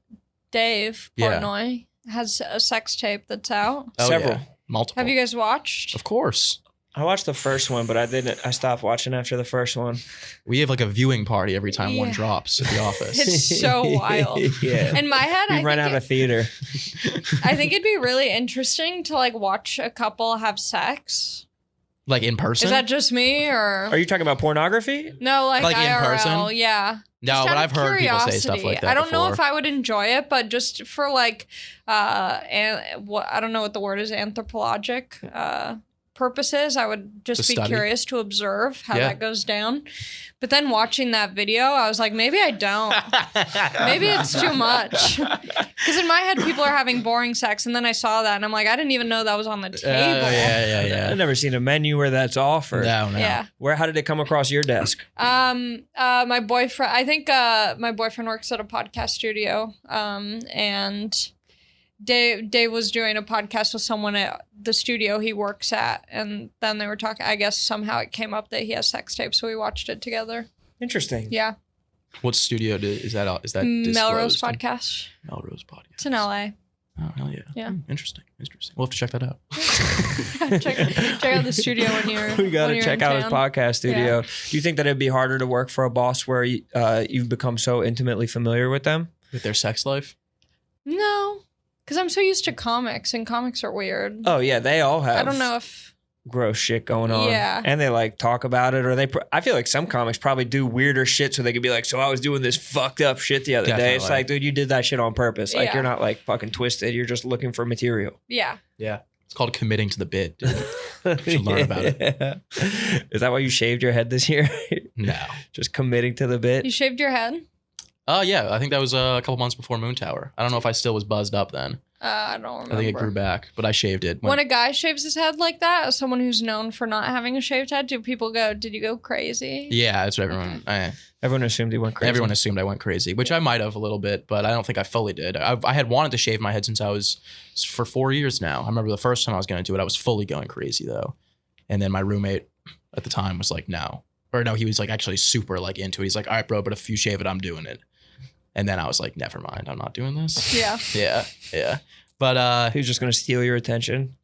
Dave Portnoy has a sex tape that's out. Oh, Several. Yeah. Multiple. Have you guys watched? Of course. I watched the first one, but I stopped watching after the first one. We have like a viewing party every time one drops at the office. It's so wild. Yeah. In my head, We run out of theater. I think it'd be really interesting to like watch a couple have sex. Like in person? Is that just me or? Are you talking about pornography? No, like in IRL, person? Yeah. No, Just but out I've of heard people say stuff curiosity. like that I don't know before. if I would enjoy it, but just for like, what I don't know what the word is, anthropologic purposes, I would just be curious to observe how that goes down. But then watching that video, I was like, maybe I don't. Maybe it's too much. Because in my head, people are having boring sex, and then I saw that, and I'm like, I didn't even know that was on the table. Yeah. I've never seen a menu where that's offered. No. Yeah. How did it come across your desk? My boyfriend, I think my boyfriend works at a podcast studio, and Dave was doing a podcast with someone at the studio he works at, and then they were talking. I guess somehow it came up that he has sex tapes, so we watched it together. Interesting. Yeah. What studio is that? Is that Melrose disclosed? Podcast. Melrose Podcast. It's in LA. Oh, hell yeah. Yeah. Interesting. We'll have to check that out. check out the studio when you're. We got to check out his podcast studio. Yeah. Do you think that it'd be harder to work for a boss where you've become so intimately familiar with them? With their sex life? No. Because I'm so used to comics, and comics are weird. Oh, yeah. They all have. I don't know if gross shit going on. Yeah. And they like talk about it, or I feel like some comics probably do weirder shit so they could be like, so I was doing this fucked up shit the other day. It's like, dude, you did that shit on purpose. Like, you're not like fucking twisted. You're just looking for material. Yeah. Yeah. It's called committing to the bit, dude. You should learn about it. Is that why you shaved your head this year? No. Just committing to the bit? You shaved your head? Yeah. I think that was a couple months before Moon Tower. I don't know if I still was buzzed up then. I don't remember. I think it grew back, but I shaved it. When a guy shaves his head like that, as someone who's known for not having a shaved head, do people go, did you go crazy? Yeah, that's what everyone... Everyone assumed he went crazy. Everyone assumed I went crazy, which I might have a little bit, but I don't think I fully did. I had wanted to shave my head since I was... For 4 years now. I remember the first time I was going to do it, I was fully going crazy, though. And then my roommate at the time was like, no. Or no, he was like actually super like into it. He's like, all right, bro, but if you shave it, I'm doing it. And then I was like, never mind, I'm not doing this. Yeah. Yeah. But he's just gonna steal your attention.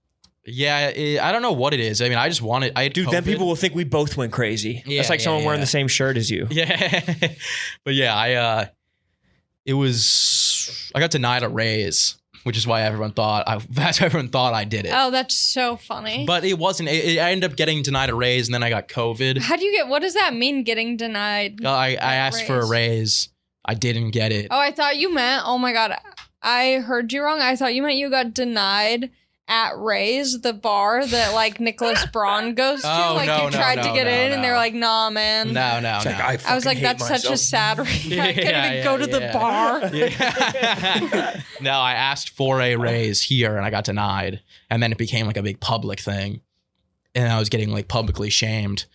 Yeah, I don't know what it is. I mean, I just wanted. Dude, then people will think we both went crazy. Yeah, it's like someone wearing the same shirt as you. Yeah, but yeah, I got denied a raise, which is why everyone thought I did it. Oh, that's so funny. But it wasn't. I ended up getting denied a raise, and then I got COVID. How do you get? What does that mean? Getting denied? I asked for a raise. I didn't get it. Oh, I thought you meant. Oh my god, I heard you wrong. I thought you meant you got denied at Ray's, the bar that like Nicholas Braun goes to. Oh, like you tried to get in, and they're like, "Nah, man." No. Like, I was like, "That's such a sad reason. I can't even go to the bar." Yeah. No, I asked for a raise here, and I got denied, and then it became like a big public thing, and I was getting like publicly shamed,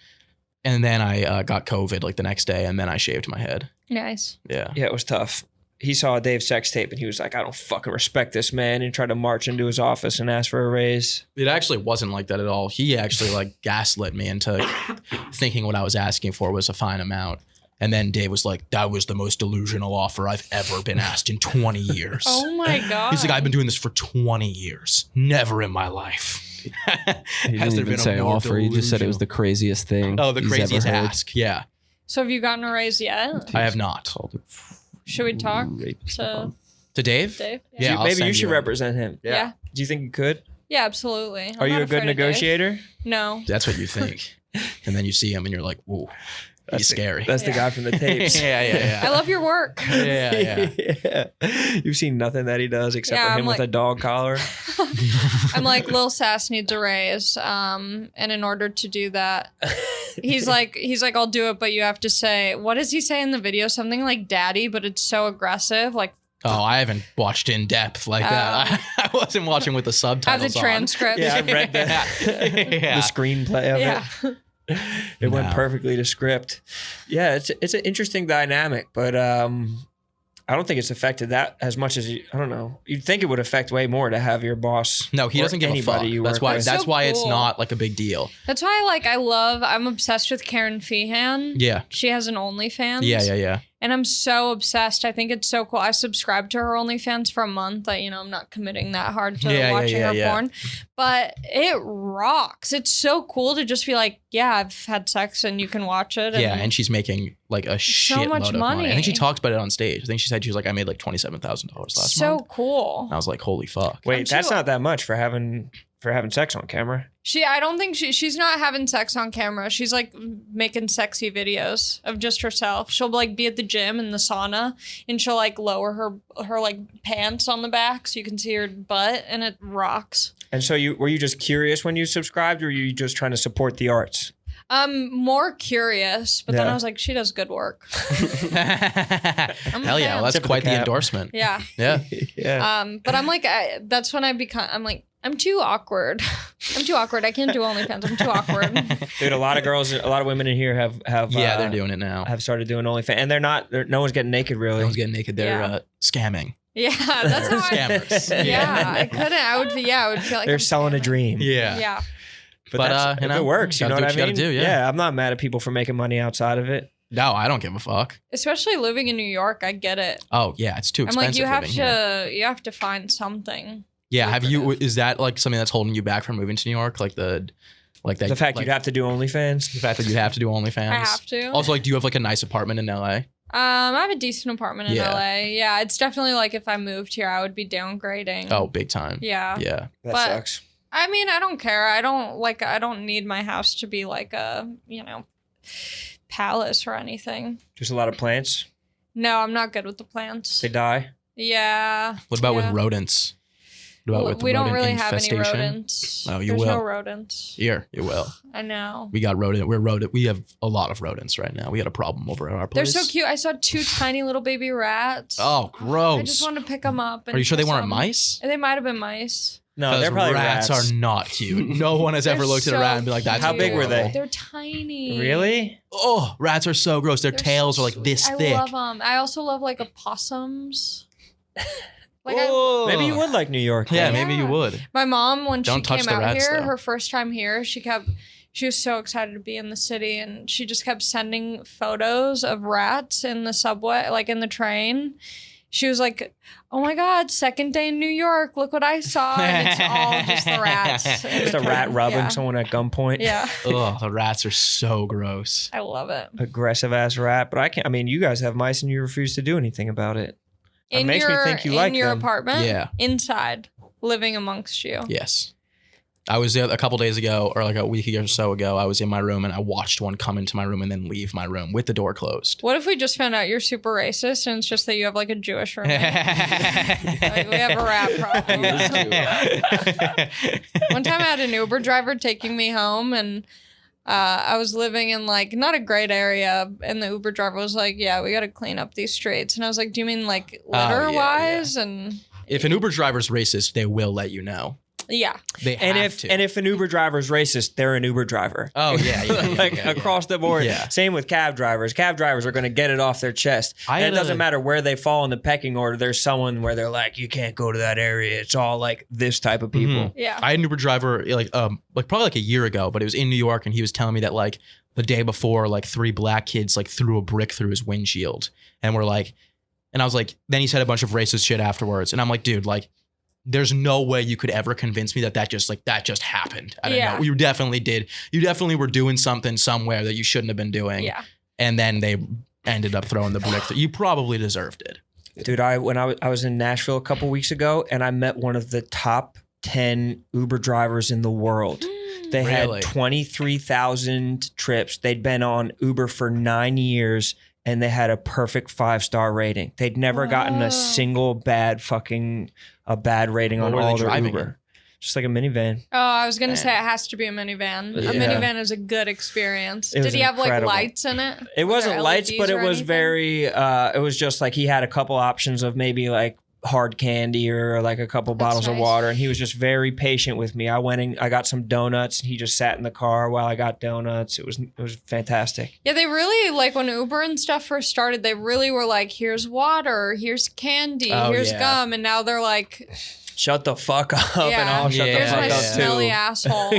and then I got COVID like the next day, and then I shaved my head. Nice. Yeah, it was tough. He saw a Dave sex tape and he was like, I don't fucking respect this man, and tried to march into his office and ask for a raise. It actually wasn't like that at all. He actually like gaslit me into thinking what I was asking for was a fine amount. And then Dave was like, that was the most delusional offer I've ever been asked in 20 years. Oh my God. He's like, I've been doing this for 20 years. Never in my life. He didn't even say offer. He just said it was the craziest thing. Oh, the craziest ask. Yeah. So have you gotten a raise yet? I have not. Should we talk to Dave? Dave? Yeah, maybe you should represent him. Yeah. Do you think you could? Yeah, absolutely. Are you a good negotiator? No. That's what you think. And then you see him and you're like, whoa, he's scary. That's the guy from the tapes. Yeah. I love your work. Yeah. You've seen nothing that he does except for him with a dog collar. I'm like, Lil Sas needs a raise. And in order to do that, he's like, I'll do it, but you have to say, what does he say in the video? Something like daddy, but it's so aggressive. Like, Oh, I haven't watched in depth like that. I wasn't watching with the Have subtitles the on. transcript. Yeah, I read the Yeah. screenplay of Yeah. it. It went No. perfectly to script. Yeah, it's an interesting dynamic, but I don't think it's affected that as much as I don't know. You'd think it would affect way more to have your boss. No, he or doesn't give a fuck. anybody you That's work why. with. That's So why it's cool. not like a big deal. That's why I'm obsessed with Karen Feehan. Yeah. She has an OnlyFans. Yeah. And I'm so obsessed. I think it's so cool. I subscribed to her OnlyFans for a month. I'm not committing that hard to watching her porn. But it rocks. It's so cool to just be like, yeah, I've had sex and you can watch it. Yeah, and she's making like a shit much load of money. I think she money. talks about it on stage. I think she said she was like, I made like $27,000 last so month. cool. And I was like, holy fuck. Wait, that's not that much for having sex on camera. I don't think she's not having sex on camera. She's like making sexy videos of just herself. She'll like be at the gym in the sauna and she'll like lower her like pants on the back so you can see her butt, and it rocks. And so were you just curious when you subscribed, or were you just trying to support the arts? More curious, but then Yeah. I was like, she does good work. I'm a Hell yeah, fan. well, that's Tip of the quite the cap. endorsement. Yeah. Yeah. Yeah. But I'm like, that's when I'm like, I'm too awkward. I'm too awkward. I can't do OnlyFans. I'm too awkward. Dude, a lot of women in here have Yeah, they're doing it now. have started doing OnlyFans, and no one's getting naked really. No one's getting naked. They're Yeah. Scamming. Yeah, that's They're how scammers. Yeah, I couldn't. I would feel like They're I'm selling a scamming. dream. Yeah. Yeah. But But, if it works, you gotta know do what I what you mean? gotta do, yeah. I'm not mad at people for making money outside of it. No, I don't give a fuck. Especially living in New York, I get it. Oh yeah, it's too I'm expensive. like, you have living here. to find something. Yeah, have you? lucrative. Is that like something that's holding you back from moving to New York? Like that. The fact you'd have to do OnlyFans. The fact that you have to do OnlyFans. I have to. Also, like, do you have like a nice apartment in LA? I have a decent apartment in Yeah. LA. Yeah, it's definitely like if I moved here, I would be downgrading. Oh, big time. Yeah. Yeah. That But- sucks. I mean, I don't care. I don't need my house to be like a, palace or anything. Just a lot of plants. No, I'm not good with the plants. They die. Yeah. What about Yeah. with rodents? What about with we don't rodent really have any infestation? rodents. Oh, you There's will. no rodents. Here, you will. I know. We got rodent. We have a lot of rodents right now. We got a problem over at our They're place. so cute. I saw 2 tiny little baby rats. Oh, gross. I just wanted to pick them up. And Are you sure they kiss weren't them. mice? They might have been mice. No, Because they're probably rats are not cute. No one has ever They're looked at a rat and be like, so "That's How big were they? adorable." They're tiny. Really? Oh, rats are so gross. Their They're tails so are like sweet. this I thick. love them. I also love like opossums. Like Maybe you would like New York. Yeah, then. maybe you would. my mom, when Don't she touch came the out rats, here, though. her first time here, she was so excited to be in the city, and she just kept sending photos of rats in the subway, like in the train. She was like, "Oh my God, second day in New York. Look what I saw." And it's all just the rats. in Just the a rat train. rubbing Yeah. someone at gunpoint. Yeah, Oh, the rats are so gross. I love it. Aggressive ass rat. But I can't. I mean, you guys have mice and you refuse to do anything about it. It makes me think you in like your them. apartment, Yeah. inside, living amongst you. Yes. I was there a couple days ago, or like a week or so ago. I was in my room and I watched one come into my room and then leave my room with the door closed. What if we just found out you're super racist and it's just that you have like a Jewish roommate? Like, we have a rat problem. One time I had an Uber driver taking me home, and I was living in like not a great area, and the Uber driver was like, "Yeah, we got to clean up these streets." And I was like, "Do you mean like litter wise?" And If an Uber driver's racist, they will let you know. yeah, They have to. And if an Uber driver is racist, they're an Uber driver. Oh, yeah. Like yeah. across the board. Yeah. Same with cab drivers. Cab drivers are going to get it off their chest. I And had it doesn't a- matter where they fall in the pecking order. There's someone where they're like, you can't go to that area. It's all like this type of people. yeah. I had an Uber driver like probably like a year ago, but it was in New York, and he was telling me that like the day before, like 3 black kids like threw a brick through his windshield, and we're like, and I was like, then he said a bunch of racist shit afterwards, and I'm like, dude, like, there's no way you could ever convince me that just happened. I don't Yeah. know. You definitely did. You definitely were doing something somewhere that you shouldn't have been doing. Yeah. And then they ended up throwing the brick. You probably deserved it. Dude, when I was in Nashville a couple weeks ago, and I met one of the top 10 Uber drivers in the world. They Really? had 23,000 trips. They'd been on Uber for 9 years, and they had a perfect 5-star rating. They'd never gotten Whoa. a single bad rating What on were they all their driving Uber. in? Just like a minivan. Oh, I was gonna say it has to be a minivan. Yeah. A minivan is a good experience. It was Did he have like incredible. lights in it? It Were wasn't there lights, LEDs but it or was anything? very, it was just like he had a couple options of maybe like hard candy or like a couple That's bottles of nice. water. And he was just very patient with me. I went in, I got some donuts and he just sat in the car while I got donuts. It was fantastic. Yeah, they really like when Uber and stuff first started. They really were like, "Here's water, here's candy, Oh, here's yeah. gum," and now they're like, Shut the fuck up and Yeah. I'll shut Yeah. the "Here's fuck my yeah. up smelly too. asshole."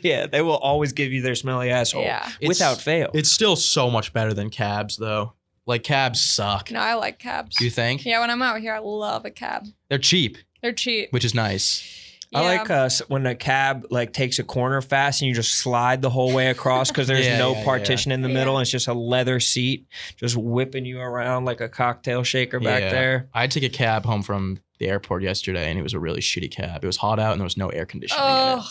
Yeah, they will always give you their smelly asshole. Yeah. Without fail. It's still so much better than cabs, though. Like, cabs suck. No, I like cabs. You think? Yeah, when I'm out here, I love a cab. They're cheap, They're cheap. which is nice. Yeah. I like when a cab like takes a corner fast and you just slide the whole way across because there's Yeah, no yeah, partition in the Yeah. middle. And it's just a leather seat just whipping you around like a cocktail shaker back Yeah. there. I took a cab home from the airport yesterday, and it was a really shitty cab. It was hot out, and there was no air conditioning in Ugh.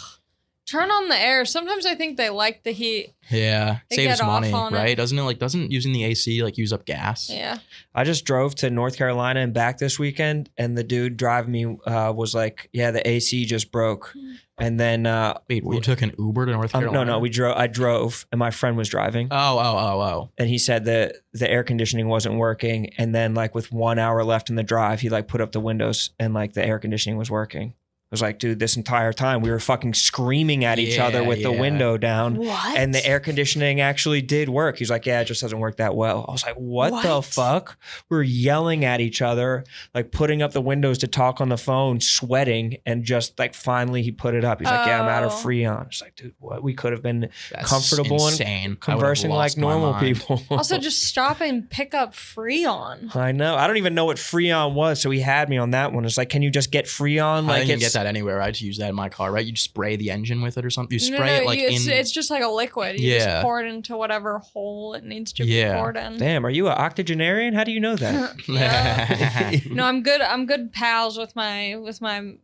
Turn on the air. Sometimes I think they like the heat. it. Yeah, They saves get off money, on it. right? Doesn't using the AC like use up gas? Yeah. I just drove to North Carolina and back this weekend, and the dude driving me was like, "Yeah, the AC just broke." And then Wait, you took an Uber to North Carolina? no, I drove, and my friend was driving, Oh. and he said that the air conditioning wasn't working. And then like with 1 hour left in the drive, he like put up the windows, and like the air conditioning was working. I was like, dude, this entire time we were fucking screaming at each other with the Yeah. window down. What? And the air conditioning actually did work. He's like, yeah, it just doesn't work that well. I was like, what the What? fuck? We were yelling at each other, like putting up the windows to talk on the phone, sweating, and just like finally he put it up. He's like, yeah, I'm out of Oh. Freon. It's like, dude, what? We could have been That's comfortable and insane. I would've conversing like lost my normal mind. people. Also, just stop and pick up Freon. I know. I don't even know what Freon was, so he had me on that one. It's like, can you just get Freon? I Like, think you can get that anywhere. I just use that in my car, right? You just spray the engine with it or something. You spray it like it's just like a liquid. You Yeah. just pour it into whatever hole it needs to Yeah. be poured in. Damn, are you an octogenarian? How do you know that? Yeah. No, I'm good. I'm good pals with my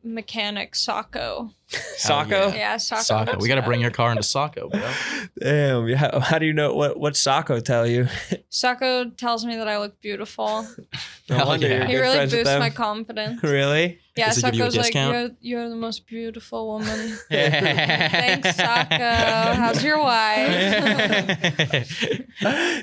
mechanic Sacco. Sacco? Yeah, Sacco. Sacco. We got to bring your car into Sacco, bro. Damn. Yeah. How do you know what Sacco tell you? Sacco tells me that I look beautiful. No Hell wonder yeah. you're He good really friends with boosts them. my confidence. Really? Yeah, Does he give you a Sacco's like, discount? you're the most beautiful woman. Thanks, Sacco. How's your wife?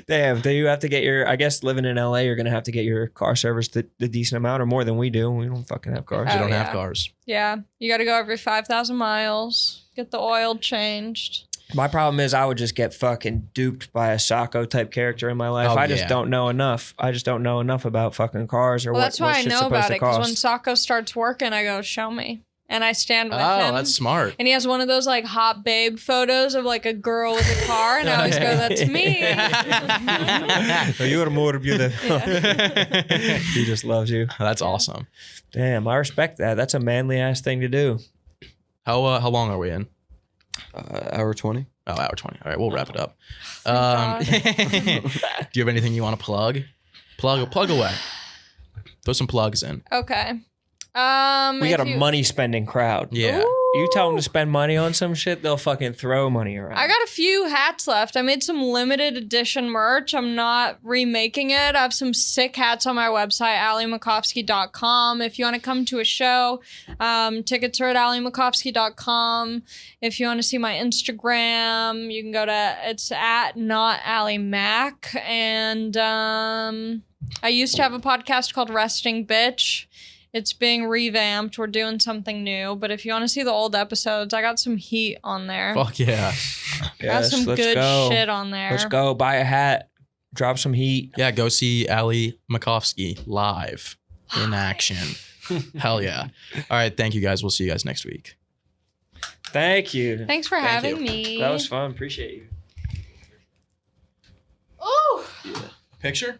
Damn. Do you have to get your? I guess living in LA, you're gonna have to get your car serviced the decent amount or more than we do. We don't fucking have cars. We Oh, don't yeah. have cars. Yeah, you got to go every 5,000 miles. Get the oil changed. My problem is I would just get fucking duped by a Sacco type character in my life. Oh, I just yeah. don't know enough. I just don't know enough about fucking cars or Well, what, that's why what I shit's know supposed about to it. Because when cost. Sacco starts working, I go, show me. And I stand with Oh, him. that's smart. And he has one of those like hot babe photos of like a girl with a car. And I always go, that's me. Oh, you are more beautiful. He just loves you. That's awesome. Damn, I respect that. That's a manly ass thing to do. How long are we in? Hour 20. Oh, hour 20. All right, we'll wrap it up. God. Do you have anything you want to plug? Plug away. Throw some plugs in. Okay. We got a money spending crowd. Yeah. You tell them to spend money on some shit, they'll fucking throw money around. I got a few hats left. I made some limited edition merch. I'm not remaking it. I have some sick hats on my website, alimakovsky.com. If you want to come to a show, tickets are at alimakovsky.com. If you want to see my Instagram, you can go to, it's at not Ali Mac. And I used to have a podcast called Resting Bitch. It's being revamped. We're doing something new. But if you want to see the old episodes, I got some heat on there. Fuck yeah. I got some good shit on there. Let's go. Buy a hat. Drop some heat. Yeah, go see Ali Macofsky live in action. Hell yeah. All right, thank you guys. We'll see you guys next week. Thank you. Thanks for Thank having you. me. That was fun. Appreciate you. Ooh. Picture?